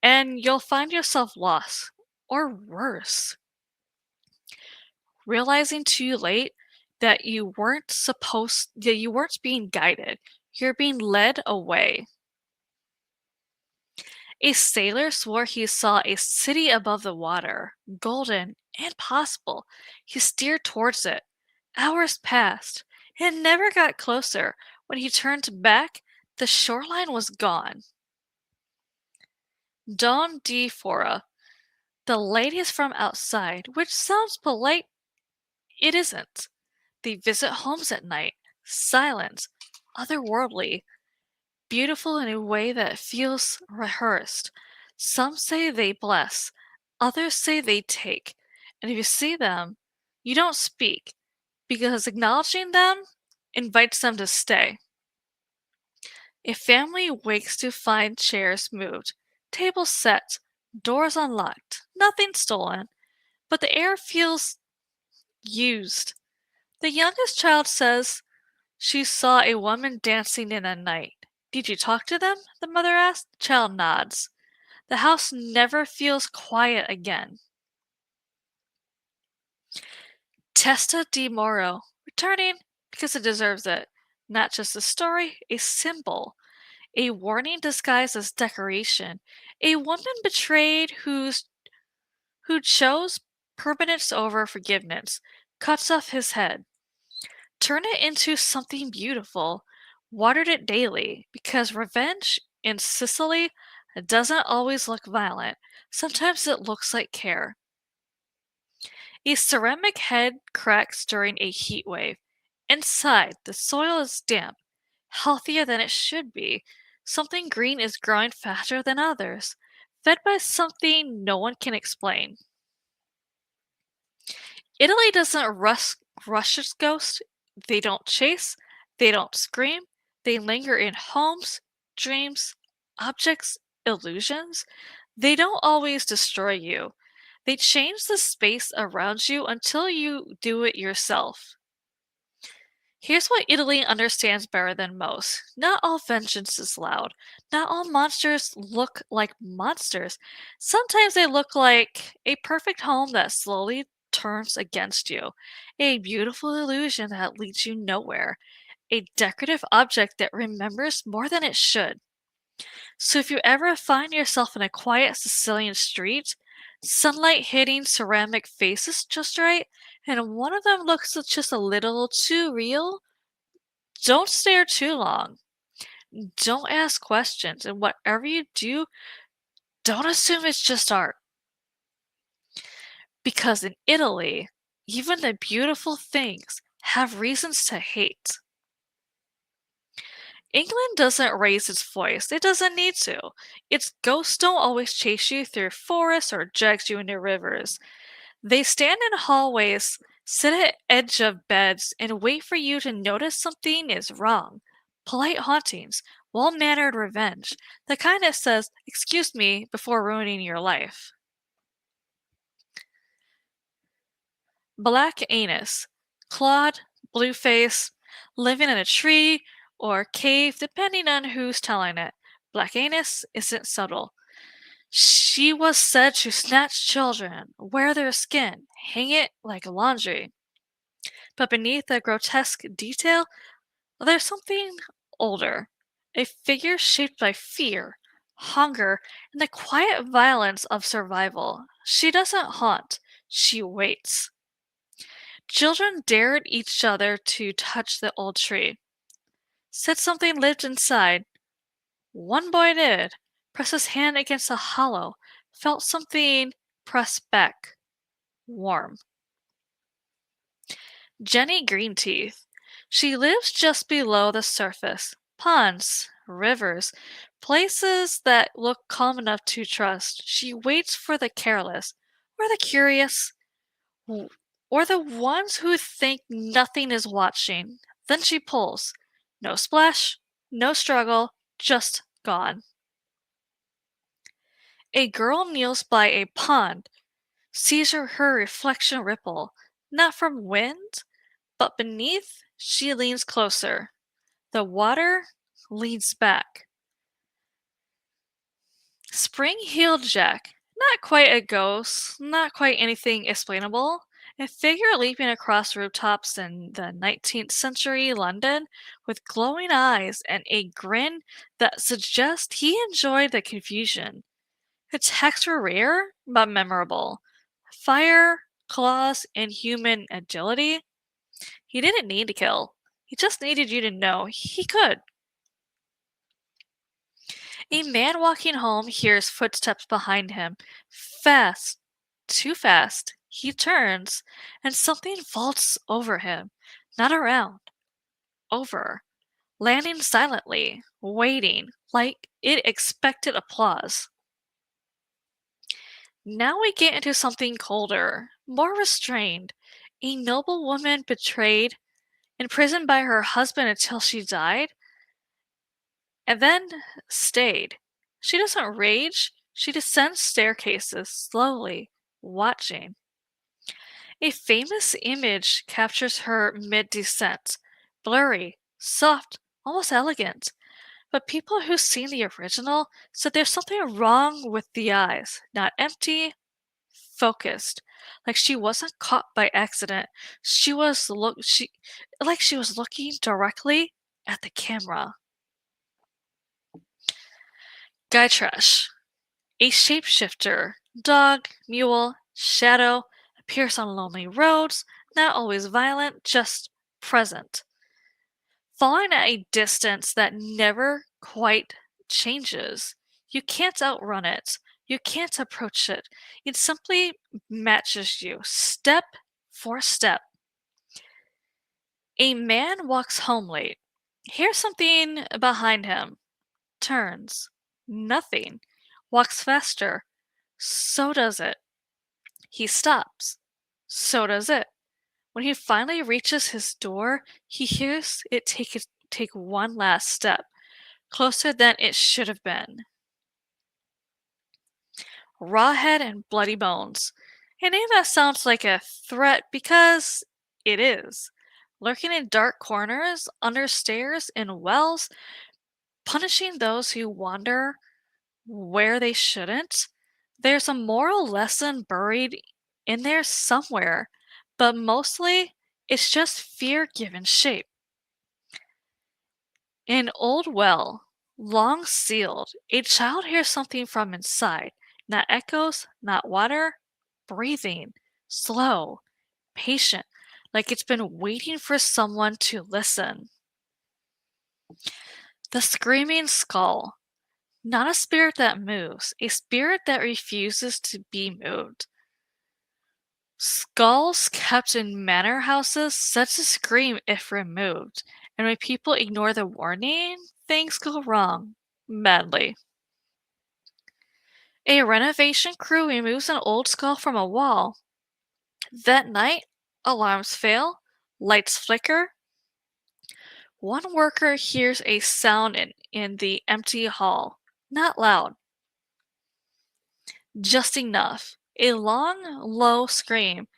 and you'll find yourself lost. Or worse, realizing too late that you weren't being guided. You're being led away. A sailor swore he saw a city above the water, golden and possible. He steered towards it. Hours passed. It never got closer. When he turned back, the shoreline was gone. Don di Fora. The ladies from outside, which sounds polite, it isn't. They visit homes at night, silent, otherworldly, beautiful in a way that feels rehearsed. Some say they bless, others say they take, and if you see them, you don't speak, because acknowledging them invites them to stay. A family wakes to find chairs moved, tables set, doors unlocked, nothing stolen, but the air feels used. The youngest child says she saw a woman dancing in the night. Did you talk to them? The mother asked. The child nods. The house never feels quiet again. Testa di Moro, returning because it deserves it. Not just a story, a symbol. A warning disguised as decoration. A woman betrayed whose who chose permanence over forgiveness, cuts off his head. Turn it into something beautiful. Watered it daily, because revenge in Sicily doesn't always look violent. Sometimes it looks like care. A ceramic head cracks during a heat wave. Inside, the soil is damp, healthier than it should be. Something green is growing faster than others, fed by something no one can explain. Italy doesn't rush its ghost. They don't chase. They don't scream. They linger in homes, dreams, objects, illusions. They don't always destroy you. They change the space around you until you do it yourself. Here's what Italy understands better than most. Not all vengeance is loud. Not all monsters look like monsters. Sometimes they look like a perfect home that slowly turns against you. A beautiful illusion that leads you nowhere. A decorative object that remembers more than it should. So if you ever find yourself in a quiet Sicilian street, sunlight hitting ceramic faces just right, and one of them looks just a little too real, don't stare too long. Don't ask questions. And whatever you do, don't assume it's just art. Because in Italy, even the beautiful things have reasons to hate. England doesn't raise its voice. It doesn't need to. Its ghosts don't always chase you through forests or drag you into rivers. They stand in hallways, sit at edge of beds, and wait for you to notice something is wrong. Polite hauntings, well-mannered revenge, the kind that says, "Excuse me," before ruining your life. Black anus, clawed, blue face, living in a tree or cave, depending on who's telling it. Black anus isn't subtle. She was said to snatch children, wear their skin, hang it like laundry. But beneath the grotesque detail, there's something older. A figure shaped by fear, hunger, and the quiet violence of survival. She doesn't haunt, she waits. Children dared each other to touch the old tree. Said something lived inside. One boy did. Pressed his hand against the hollow. Felt something press back. Warm. Jenny Greenteeth. She lives just below the surface. Ponds, rivers, places that look calm enough to trust. She waits for the careless, or the curious, w- or the ones who think nothing is watching. Then she pulls. No splash, no struggle, just gone. A girl kneels by a pond, sees her reflection ripple, not from wind, but beneath. She leans closer. The water leans back. Spring heeled Jack. Not quite a ghost, not quite anything explainable. A figure leaping across rooftops in the 19th century London with glowing eyes and a grin that suggests he enjoyed the confusion. Its hacks were rare, but memorable. Fire, claws, and human agility. He didn't need to kill. He just needed you to know he could. A man walking home hears footsteps behind him. Fast, too fast. He turns, and something vaults over him. Not around, over. Landing silently, waiting, like it expected applause. Now we get into something colder, more restrained. A noble woman betrayed, imprisoned by her husband until she died, and then stayed. She doesn't rage, she descends staircases slowly, watching. A famous image captures her mid descent, blurry, soft, almost elegant. But people who've seen the original said there's something wrong with the eyes, not empty, focused. Like she wasn't caught by accident. She was looking directly at the camera. Guy Trash. A shapeshifter, dog, mule, Shadow appears on lonely roads, not always violent, just present. Falling at a distance that never quite changes. You can't outrun it. You can't approach it. It simply matches you, step for step. A man walks home late. Hears something behind him. Turns. Nothing. Walks faster. So does it. He stops. So does it. When he finally reaches his door, he hears it take one last step, closer than it should have been. Rawhead and bloody bones. A name that sounds like a threat because it is. Lurking in dark corners, under stairs, in wells, punishing those who wander where they shouldn't. There's a moral lesson buried in there somewhere, but mostly it's just fear given shape. An old well, long sealed, a child hears something from inside. Not echoes, not water, breathing, slow, patient, like it's been waiting for someone to listen. The screaming skull. Not a spirit that moves, a spirit that refuses to be moved. Skulls kept in manor houses said to scream if removed, and when people ignore the warning, things go wrong. Badly. A renovation crew removes an old skull from a wall. That night, alarms fail, lights flicker. One worker hears a sound in the empty hall. Not loud, just enough. A long, low scream.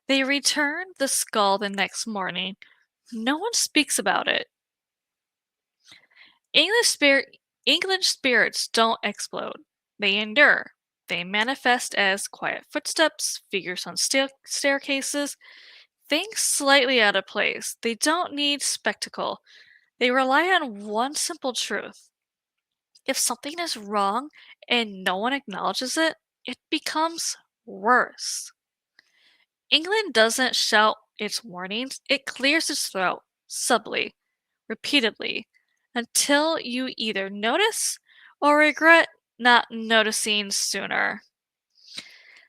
They return the skull the next morning. No one speaks about it. English spirit English spirits don't explode. They endure. They manifest as quiet footsteps, figures on staircases, things slightly out of place. They don't need spectacle. They rely on one simple truth. If something is wrong and no one acknowledges it, it becomes worse. England doesn't shout its warnings, it clears its throat, subtly, repeatedly, until you either notice or regret not noticing sooner.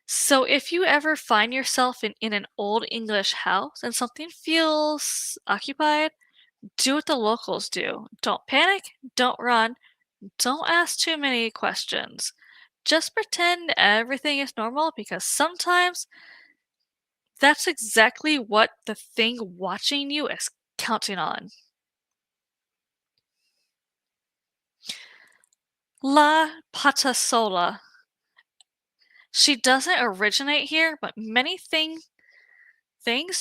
So if you ever find yourself in an old English house and something feels occupied, do what the locals do. Don't panic, don't run, don't ask too many questions. Just pretend everything is normal because sometimes that's exactly what the thing watching you is counting on. La Patasola. She doesn't originate here, but many things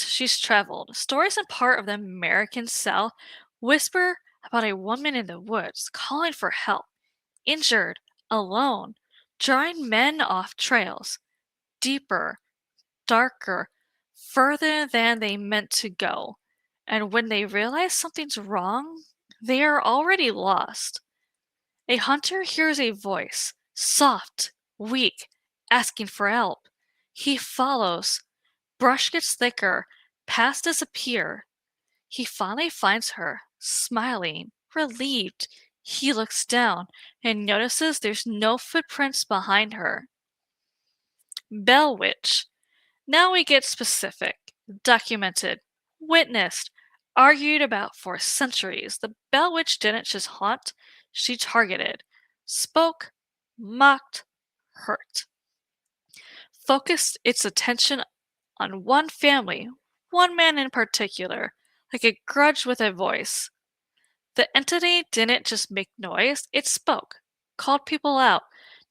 she's traveled. Stories and part of the American South whisper about a woman in the woods calling for help, injured, alone, drawing men off trails, deeper, darker, further than they meant to go. And when they realize something's wrong, they are already lost. A hunter hears a voice, soft, weak, asking for help. He follows. Brush gets thicker, paths disappear. He finally finds her, smiling, relieved. He looks down and notices there's no footprints behind her. Bell Witch. Now we get specific, documented, witnessed, argued about for centuries. The Bell Witch didn't just haunt, she targeted, spoke, mocked, hurt. Focused its attention on one family, one man in particular, like a grudge with a voice. The entity didn't just make noise, it spoke, called people out,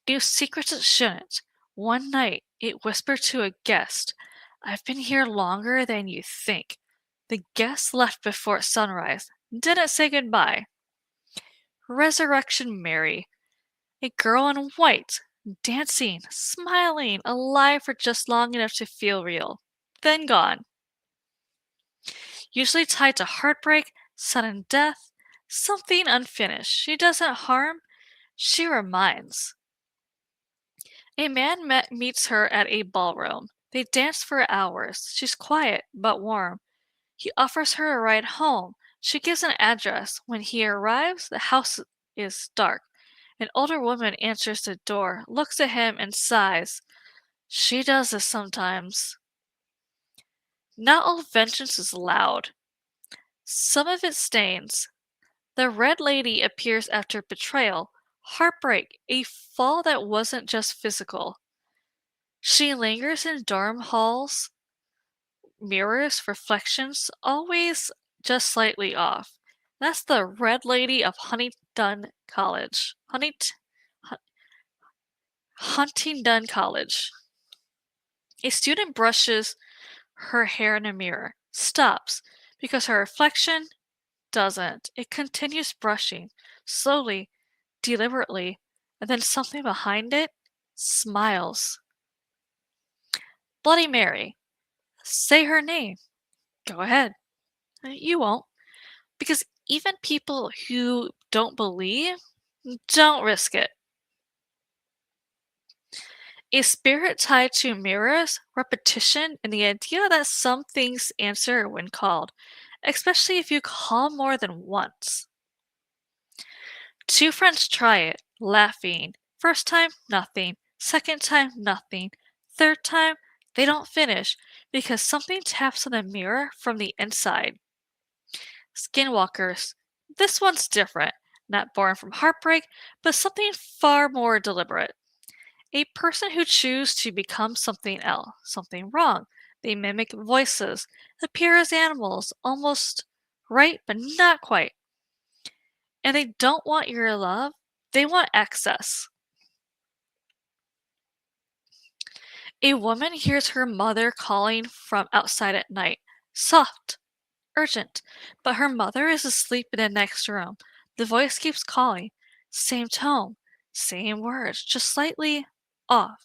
knew secrets it shouldn't. One night, it whispered to a guest, "I've been here longer than you think." The guest left before sunrise, didn't say goodbye. Resurrection Mary, a girl in white, dancing, smiling, alive for just long enough to feel real, then gone. Usually tied to heartbreak, sudden death, something unfinished. She doesn't harm, she reminds. A man meets her at a ballroom. They dance for hours. She's quiet but warm. He offers her a ride home. She gives an address. When he arrives, the house is dark. An older woman answers the door, looks at him, and sighs. She does this sometimes. Not all vengeance is loud. Some of it stains. The Red Lady appears after betrayal, heartbreak, a fall that wasn't just physical. She lingers in dorm halls, mirrors, reflections, always just slightly off. That's the Red Lady of Hun- Huntingdon College. A student brushes her hair in a mirror, stops, because her reflection doesn't. It continues brushing, slowly, deliberately, and then something behind it smiles. Bloody Mary. Say her name. Go ahead. You won't. Because even people who don't believe don't risk it. A spirit tied to mirrors, repetition, and the idea that some things answer when called, especially if you call more than once. Two friends try it, laughing. First time, nothing. Second time, nothing. Third time, they don't finish because something taps on the mirror from the inside. Skinwalkers. This one's different. Not born from heartbreak, but something far more deliberate. A person who chooses to become something else, something wrong. They mimic voices, appear as animals, almost right, but not quite. And they don't want your love, they want access. A woman hears her mother calling from outside at night. Soft, urgent, but her mother is asleep in the next room. The voice keeps calling. Same tone, same words, just slightly off.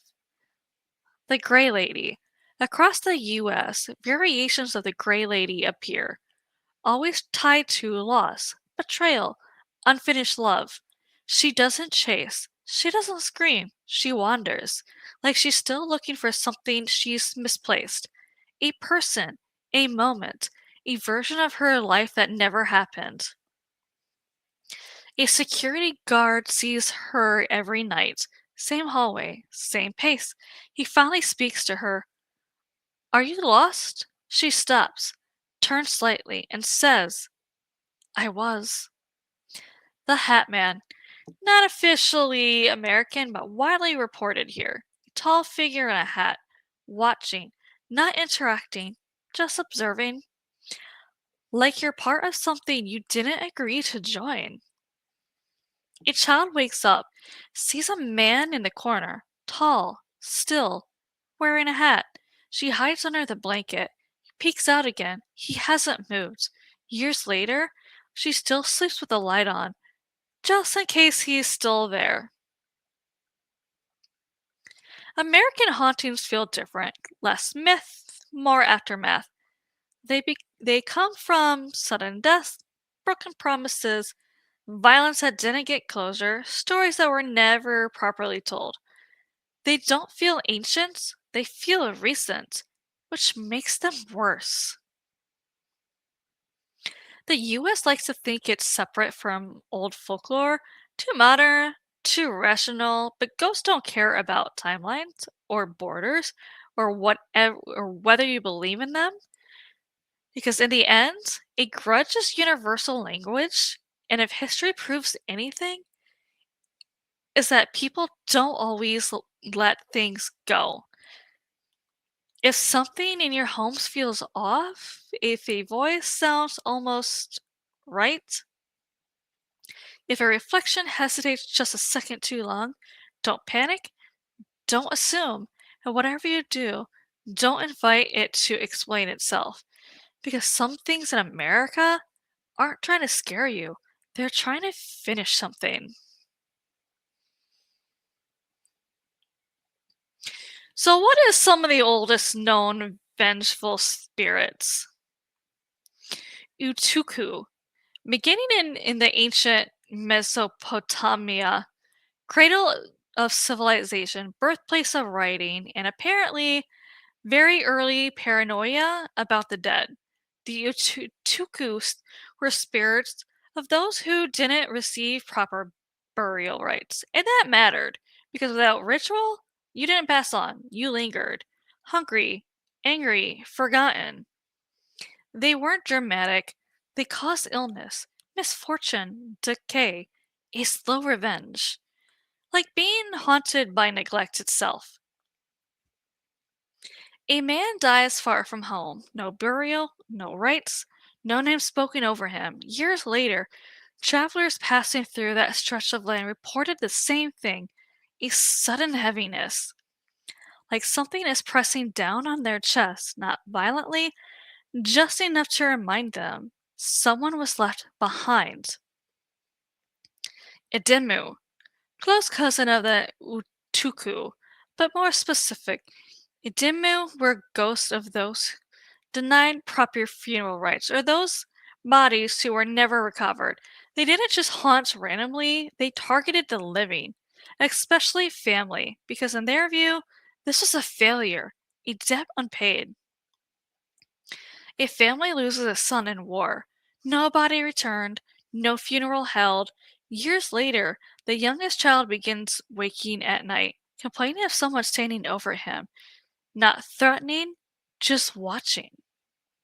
The Grey Lady. Across the US, variations of the Grey Lady appear, always tied to loss, betrayal, unfinished love. She doesn't chase, she doesn't scream, she wanders, like she's still looking for something she's misplaced. A person, a moment, a version of her life that never happened. A security guard sees her every night. Same hallway, same pace. He finally speaks to her. Are you lost? She stops, turns slightly, and says, I was. The Hat Man. Not officially American, but widely reported here. A tall figure in a hat, watching, not interacting, just observing. Like you're part of something you didn't agree to join. A child wakes up, sees a man in the corner, tall, still, wearing a hat. She hides under the blanket. He peeks out again. He hasn't moved. Years later, she still sleeps with the light on, just in case he's still there. American hauntings feel different, less myth, more aftermath. They come from sudden death, broken promises, violence that didn't get closure, stories that were never properly told. They don't feel ancient, they feel recent, which makes them worse. The US likes to think it's separate from old folklore, too modern, too rational, but ghosts don't care about timelines or borders or whether you believe in them because in the end, a grudge is universal language, and if history proves anything, is that people don't always let things go. If something in your homes feels off, if a voice sounds almost right, if a reflection hesitates just a second too long, don't panic, don't assume, and whatever you do, don't invite it to explain itself. Because some things in America aren't trying to scare you, they're trying to finish something. So, what is some of the oldest known vengeful spirits? Utuku. Beginning in the ancient Mesopotamia, cradle of civilization, birthplace of writing, and apparently very early paranoia about the dead. The Utuku were spirits of those who didn't receive proper burial rites. And that mattered, because without ritual, you didn't pass on, you lingered. Hungry, angry, forgotten. They weren't dramatic, they caused illness, misfortune, decay, a slow revenge. Like being haunted by neglect itself. A man dies far from home, no burial, no rites, no name spoken over him. Years later, travelers passing through that stretch of land reported the same thing, a sudden heaviness, like something is pressing down on their chest, not violently, just enough to remind them someone was left behind. Idemu, close cousin of the Utuku, but more specific. Idemu were ghosts of those denied proper funeral rites, or those bodies who were never recovered. They didn't just haunt randomly, they targeted the living, especially family, because in their view, this was a failure, a debt unpaid. A family loses a son in war. No body returned, no funeral held. Years later, the youngest child begins waking at night, complaining of someone standing over him, not threatening, just watching,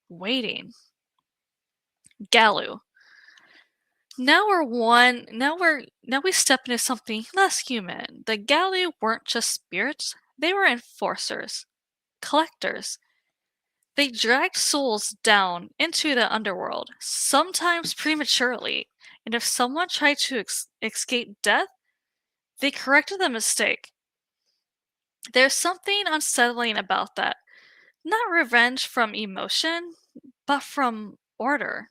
waiting. Galu. Now we step into something less human. The Galu weren't just spirits, they were enforcers, collectors. They dragged souls down into the underworld, sometimes prematurely, and if someone tried to escape death, they corrected the mistake. There's something unsettling about that. Not revenge from emotion, but from order.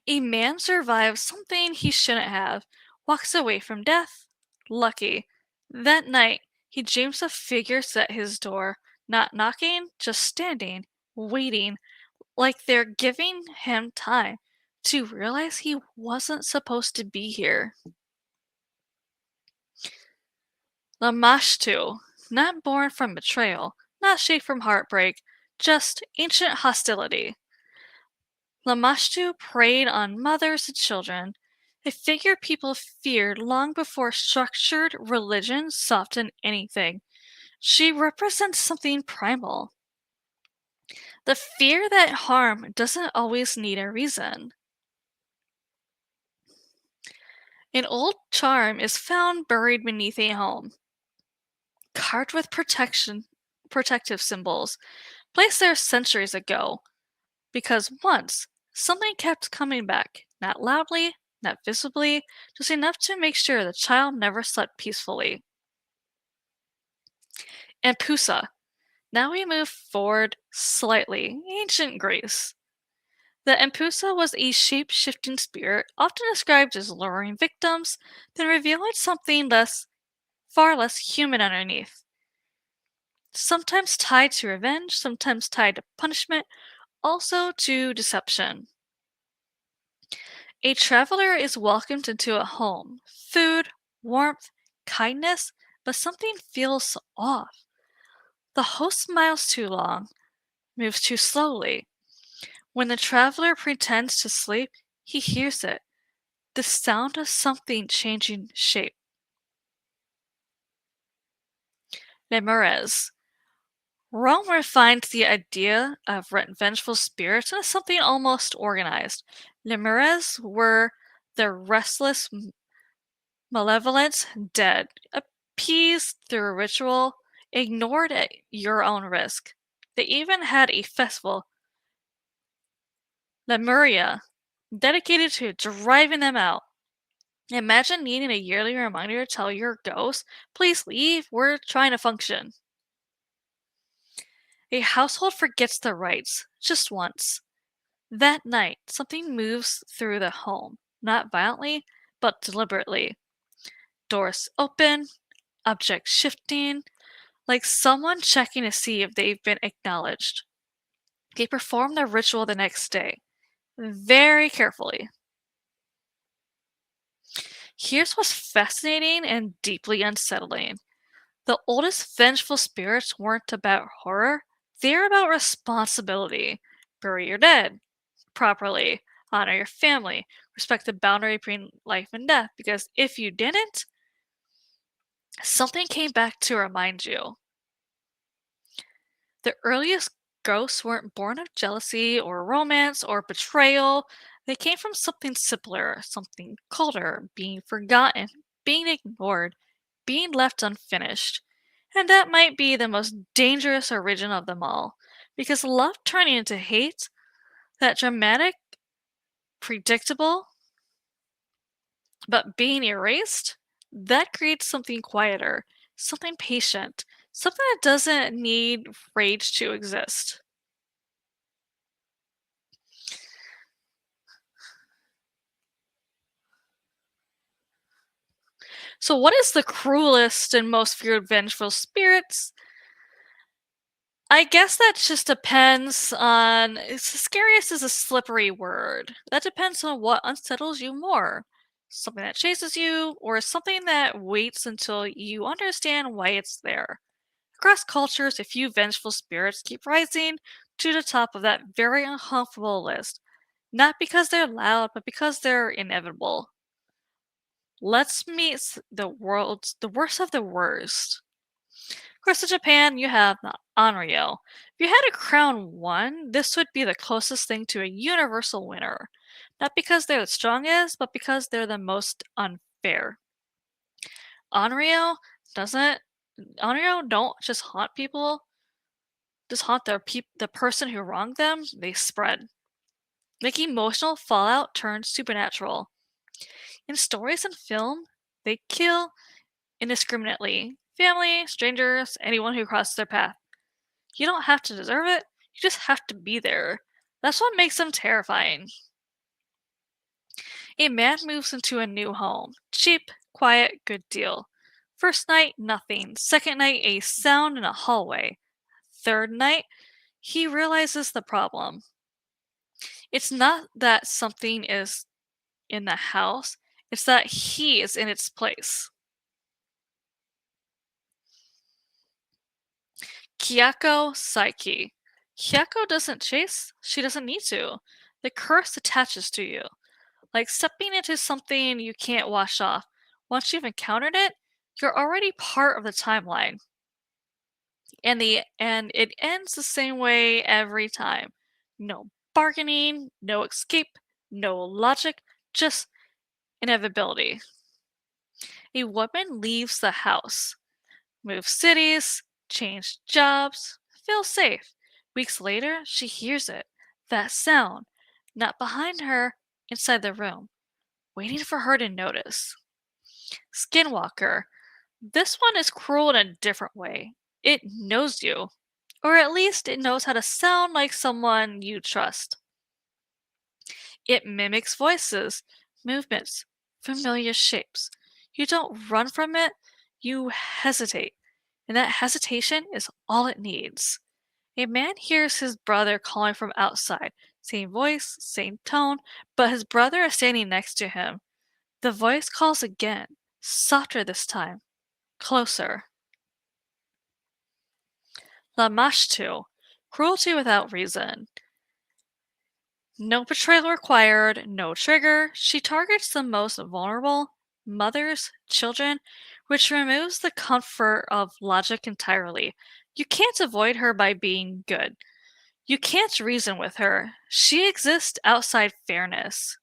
A man survives something he shouldn't have, walks away from death. Lucky. That night, he dreams of figures at his door, not knocking, just standing, waiting, like they're giving him time to realize he wasn't supposed to be here. Lamashtu, not born from betrayal, not shaped from heartbreak, just ancient hostility. Lamashtu preyed on mothers and children, a figure people feared long before structured religion softened anything. She represents something primal. The fear that harm doesn't always need a reason. An old charm is found buried beneath a home, carved with protective symbols, placed there centuries ago, because once something kept coming back, not loudly, not visibly, just enough to make sure the child never slept peacefully. And Pusa. Now we move forward slightly, ancient Greece. The Empusa was a shape-shifting spirit, often described as luring victims, then revealing something far less human underneath. Sometimes tied to revenge, sometimes tied to punishment, also to deception. A traveler is welcomed into a home. Food, warmth, kindness, but something feels off. The host smiles too long, moves too slowly. When the traveler pretends to sleep, he hears it, the sound of something changing shape. Lemures. Rome refined the idea of vengeful spirits into something almost organized. Lemures were the restless, malevolent dead, appeased through a ritual, ignored at your own risk. They even had a festival, Lemuria, dedicated to driving them out. Imagine needing a yearly reminder to tell your ghost, please leave, we're trying to function. A household forgets the rites, just once. That night, something moves through the home, not violently, but deliberately. Doors open, objects shifting, like someone checking to see if they've been acknowledged. They perform the ritual the next day, very carefully. Here's what's fascinating and deeply unsettling. The oldest vengeful spirits weren't about horror, they're about responsibility. Bury your dead properly, honor your family, respect the boundary between life and death, because if you didn't, something came back to remind you. The earliest ghosts weren't born of jealousy or romance or betrayal. They came from something simpler, something colder, being forgotten, being ignored, being left unfinished. And that might be the most dangerous origin of them all, because love turning into hate, that dramatic, predictable, but being erased, that creates something quieter, something patient, something that doesn't need rage to exist. So, what is the cruelest and most feared vengeful spirits? I guess that just depends on. Scariest is a slippery word. That depends on what unsettles you more. Something that chases you, or something that waits until you understand why it's there. Across cultures, a few vengeful spirits keep rising to the top of that very uncomfortable list. Not because they're loud, but because they're inevitable. Let's meet the worst of the worst. Of course, in Japan, you have the Onryō. If you had to crown one, this would be the closest thing to a universal winner. Not because they're the strongest, but because they're the most unfair. Onryo doesn't Onryo don't just haunt people, just haunt the person who wronged them, they spread. Make emotional fallout turn supernatural. In stories and film, they kill indiscriminately. Family, strangers, anyone who crosses their path. You don't have to deserve it, you just have to be there. That's what makes them terrifying. A man moves into a new home. Cheap, quiet, good deal. First night, nothing. Second night, a sound in a hallway. Third night, he realizes the problem. It's not that something is in the house, it's that he is in its place. Kyako Psyche. Kyako doesn't chase, she doesn't need to. The curse attaches to you. Like stepping into something you can't wash off. Once you've encountered it, you're already part of the timeline. And it ends the same way every time. No bargaining, no escape, no logic, just inevitability. A woman leaves the house, moves cities, changes jobs, feels safe. Weeks later, she hears it. That sound. Not behind her, inside the room, waiting for her to notice. Skinwalker. This one is cruel in a different way. It knows you. Or at least it knows how to sound like someone you trust. It mimics voices, movements, familiar shapes. You don't run from it, you hesitate. And that hesitation is all it needs. A man hears his brother calling from outside. Same voice, same tone, but his brother is standing next to him. The voice calls again, softer this time, closer. Lamashtu, cruelty without reason. No betrayal required, no trigger. She targets the most vulnerable, mothers, children, which removes the comfort of logic entirely. You can't avoid her by being good. You can't reason with her. She exists outside fairness.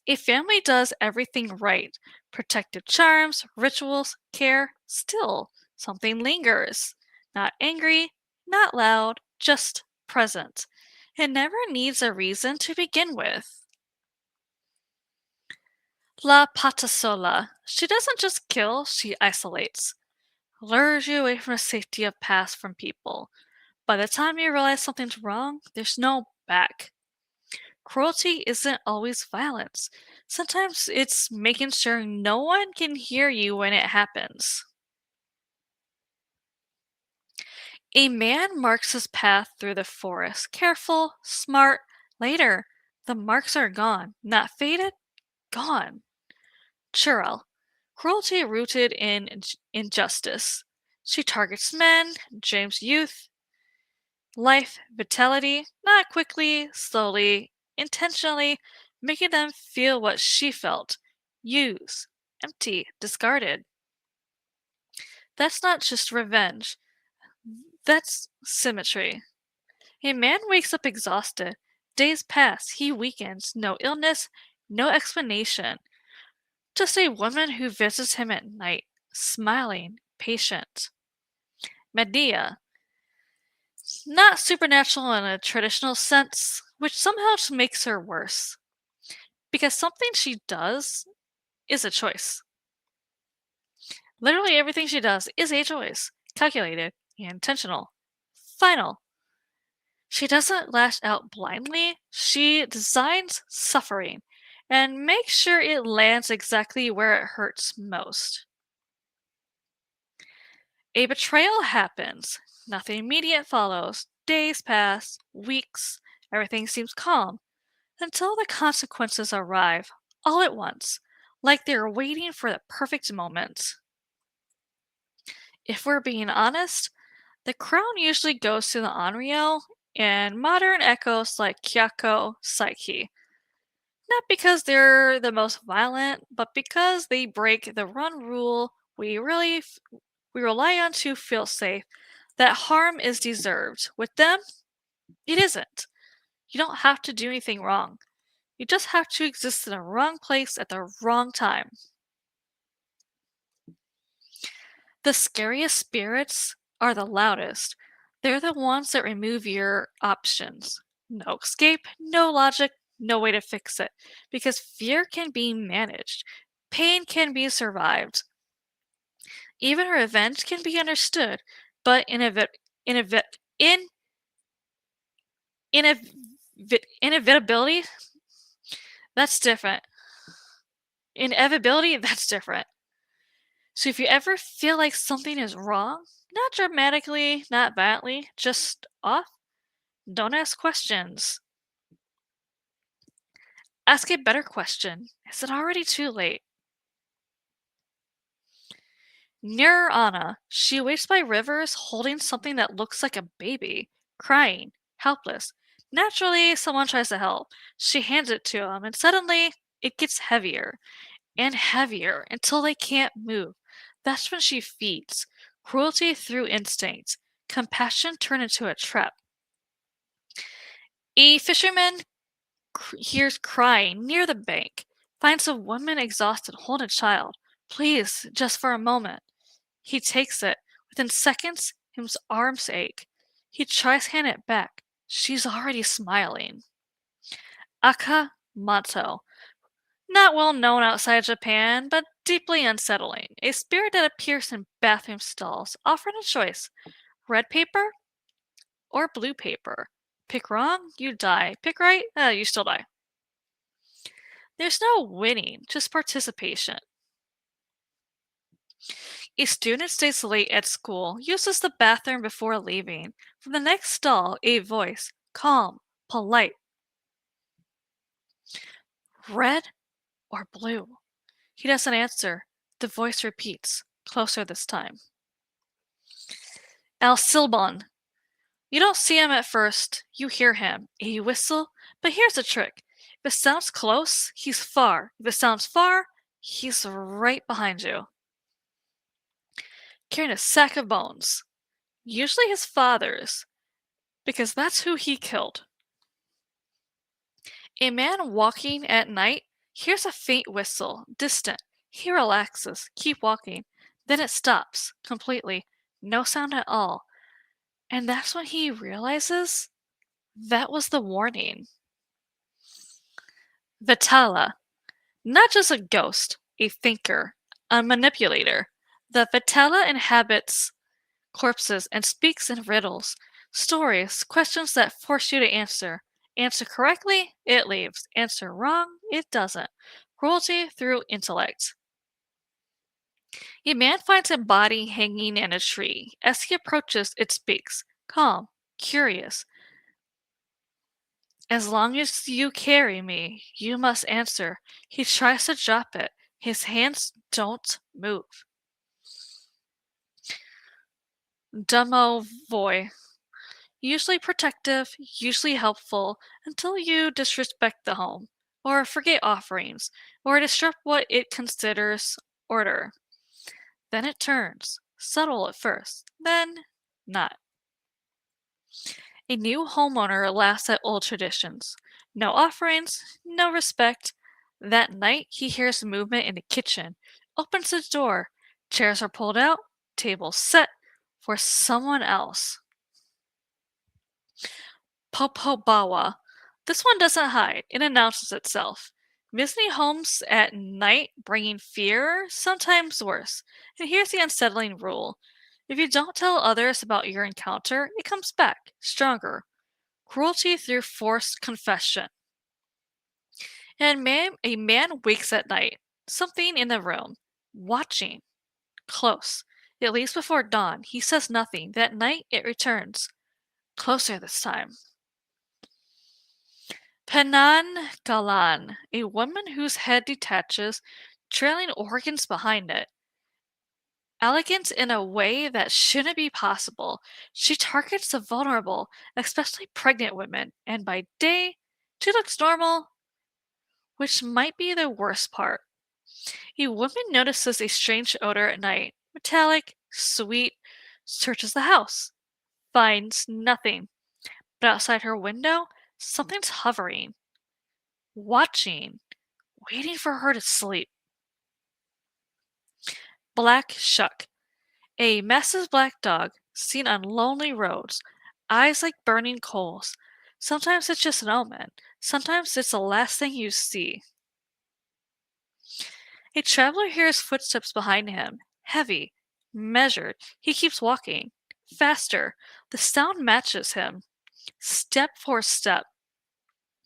A family does everything right. Protective charms, rituals, care, still, something lingers. Not angry, not loud, just present. It never needs a reason to begin with. La Patasola. She doesn't just kill, she isolates. Lures you away from the safety of past from people. By the time you realize something's wrong, there's no back. Cruelty isn't always violence. Sometimes it's making sure no one can hear you when it happens. A man marks his path through the forest. Careful, smart. Later, the marks are gone. Not faded, gone. Churl. Cruelty rooted in injustice. She targets men, James youth, life, vitality, not quickly, slowly, intentionally, making them feel what she felt. Used, empty, discarded. That's not just revenge. That's symmetry. A man wakes up exhausted. Days pass, he weakens. No illness, no explanation. Just a woman who visits him at night, smiling, patient. Medea. Not supernatural in a traditional sense, which somehow makes her worse. Because something she does is a choice. Literally everything she does is a choice. Calculated, intentional, final. She doesn't lash out blindly, she designs suffering and makes sure it lands exactly where it hurts most. A betrayal happens. Nothing immediate follows. Days pass, weeks, everything seems calm, until the consequences arrive, all at once, like they're waiting for the perfect moment. If we're being honest, the crown usually goes to the Onryō and modern echoes like Kyako, Psyche. Not because they're the most violent, but because they break the run rule we rely on to feel safe, that harm is deserved. With them, it isn't. You don't have to do anything wrong. You just have to exist in the wrong place at the wrong time. The scariest spirits are the loudest. They're the ones that remove your options. No escape, no logic, no way to fix it. Because fear can be managed. Pain can be survived. Even revenge can be understood, but in inevitability, that's different. Inevitability, that's different. So if you ever feel like something is wrong, not dramatically, not violently, just off, don't ask questions. Ask a better question. Is it already too late? Near Anna, she waits by rivers holding something that looks like a baby, crying, helpless. Naturally, someone tries to help. She hands it to him, and suddenly, it gets heavier and heavier until they can't move. That's when she feeds. Cruelty through instinct. Compassion turned into a trap. A fisherman hears crying near the bank, finds a woman exhausted holding a child. Please, just for a moment. He takes it. Within seconds, his arms ache. He tries to hand it back. She's already smiling. Aka Mato. Not well known outside Japan, but deeply unsettling. A spirit that appears in bathroom stalls, offering a choice red paper or blue paper. Pick wrong, you die. Pick right, you still die. There's no winning, just participation. A student stays late at school, uses the bathroom before leaving. From the next stall, a voice, calm, polite. Red or blue? He doesn't answer. The voice repeats, closer this time. Alcilbon. You don't see him at first. You hear him. A whistle. But here's the trick. If it sounds close, he's far. If it sounds far, he's right behind you. Carrying a sack of bones. Usually his father's, because that's who he killed. A man walking at night hears a faint whistle, distant. He relaxes, keep walking. Then it stops, completely. No sound at all. And that's when he realizes that was the warning. Vitala. Not just a ghost, a thinker, a manipulator. The Vitala inhabits corpses and speaks in riddles, stories, questions that force you to answer. Answer correctly, it leaves. Answer wrong, it doesn't. Cruelty through intellect. A man finds a body hanging in a tree. As he approaches, it speaks, calm, curious. As long as you carry me, you must answer. He tries to drop it. His hands don't move. Domovoi. Usually protective, usually helpful, until you disrespect the home, or forget offerings, or disrupt what it considers order. Then it turns, subtle at first, then not. A new homeowner laughs at old traditions. No offerings, no respect. That night, he hears movement in the kitchen, opens the door. Chairs are pulled out, tables set for someone else. Popobawa. This one doesn't hide, it announces itself. Visiting homes at night bringing fear, sometimes worse. And here's the unsettling rule. If you don't tell others about your encounter, it comes back, stronger. Cruelty through forced confession. And a man wakes at night, something in the room, watching, close. It leaves before dawn. He says nothing. That night it returns, closer this time. Penan Galan, a woman whose head detaches, trailing organs behind it. Elegant in a way that shouldn't be possible, she targets the vulnerable, especially pregnant women, and by day, she looks normal, which might be the worst part. A woman notices a strange odor at night, metallic, sweet, searches the house, finds nothing, but outside her window, something's hovering, watching, waiting for her to sleep. Black Shuck, a massive black dog seen on lonely roads, eyes like burning coals. Sometimes it's just an omen, sometimes it's the last thing you see. A traveler hears footsteps behind him, heavy, measured. He keeps walking. Faster. The sound matches him. Step for step.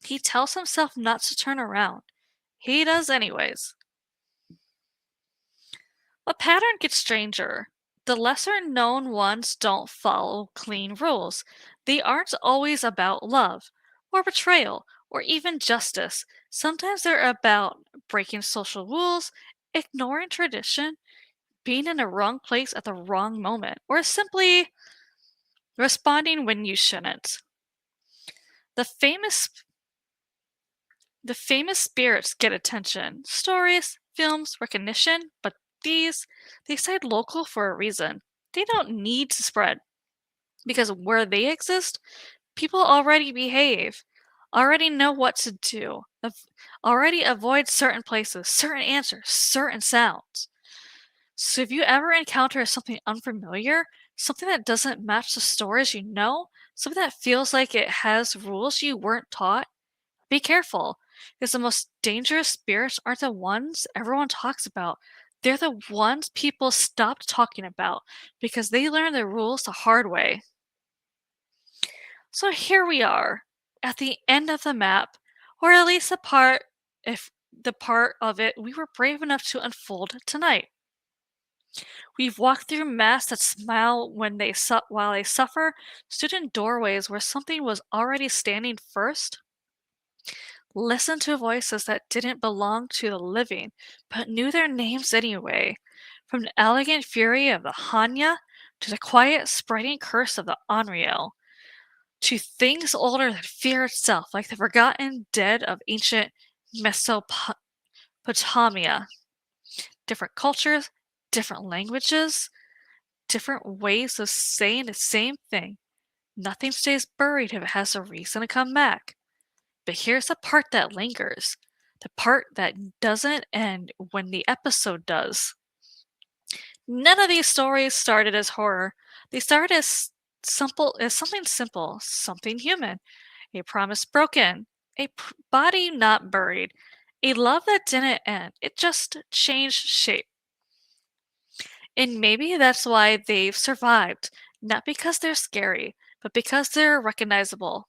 He tells himself not to turn around. He does anyways. The pattern gets stranger. The lesser known ones don't follow clean rules. They aren't always about love, or betrayal, or even justice. Sometimes they're about breaking social rules, ignoring tradition, being in the wrong place at the wrong moment, or simply responding when you shouldn't. The famous the famous spirits get attention, stories, films, recognition, but they stayed local for a reason. They don't need to spread because where they exist, people already behave, already know what to do, already avoid certain places, certain answers, certain sounds. So if you ever encounter something unfamiliar, something that doesn't match the stories you know, something that feels like it has rules you weren't taught, be careful. Because the most dangerous spirits aren't the ones everyone talks about. They're the ones people stopped talking about because they learned the rules the hard way. So here we are, at the end of the map, or at least the part of it we were brave enough to unfold tonight. We've walked through masks that smile while they suffer, stood in doorways where something was already standing first, listened to voices that didn't belong to the living, but knew their names anyway, from the elegant fury of the Hannya to the quiet, spreading curse of the Onryō, to things older than fear itself, like the forgotten dead of ancient Mesopotamia. Different cultures, different languages, different ways of saying the same thing. Nothing stays buried if it has a reason to come back. But here's the part that lingers. The part that doesn't end when the episode does. None of these stories started as horror. They started as something simple, something human. A promise broken, a body not buried, a love that didn't end. It just changed shape. And maybe that's why they've survived. Not because they're scary, but because they're recognizable.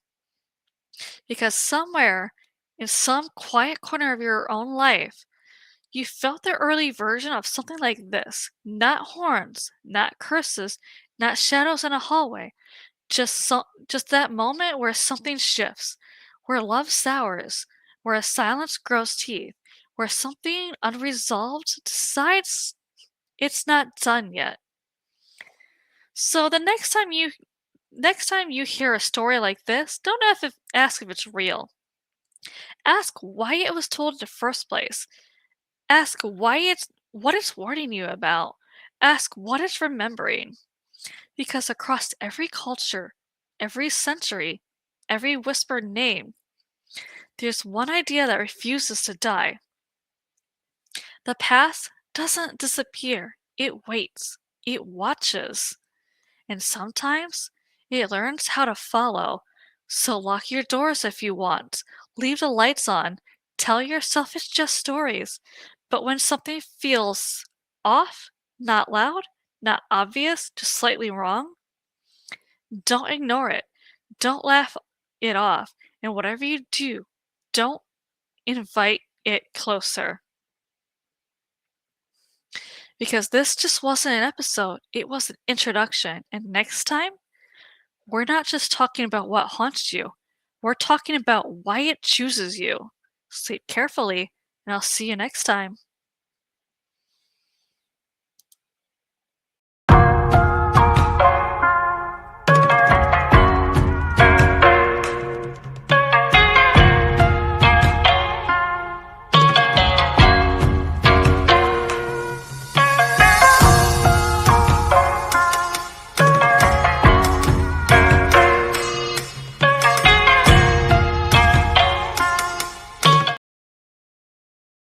Because somewhere, in some quiet corner of your own life, you felt the early version of something like this. Not horns, not curses, not shadows in a hallway. Just that moment where something shifts, where love sours, where a silence grows teeth, where something unresolved decides it's not done yet. So the next time you hear a story like this, don't ask if it's real. Ask why it was told in the first place. Ask what it's warning you about. Ask what it's remembering. Because across every culture, every century, every whispered name, there's one idea that refuses to die. The past doesn't disappear. It waits. It watches. And sometimes it learns how to follow. So lock your doors if you want. Leave the lights on. Tell yourself it's just stories. But when something feels off, not loud, not obvious, just slightly wrong, don't ignore it. Don't laugh it off. And whatever you do, don't invite it closer. Because this just wasn't an episode, it was an introduction. And next time, we're not just talking about what haunts you, we're talking about why it chooses you. Sleep carefully, and I'll see you next time.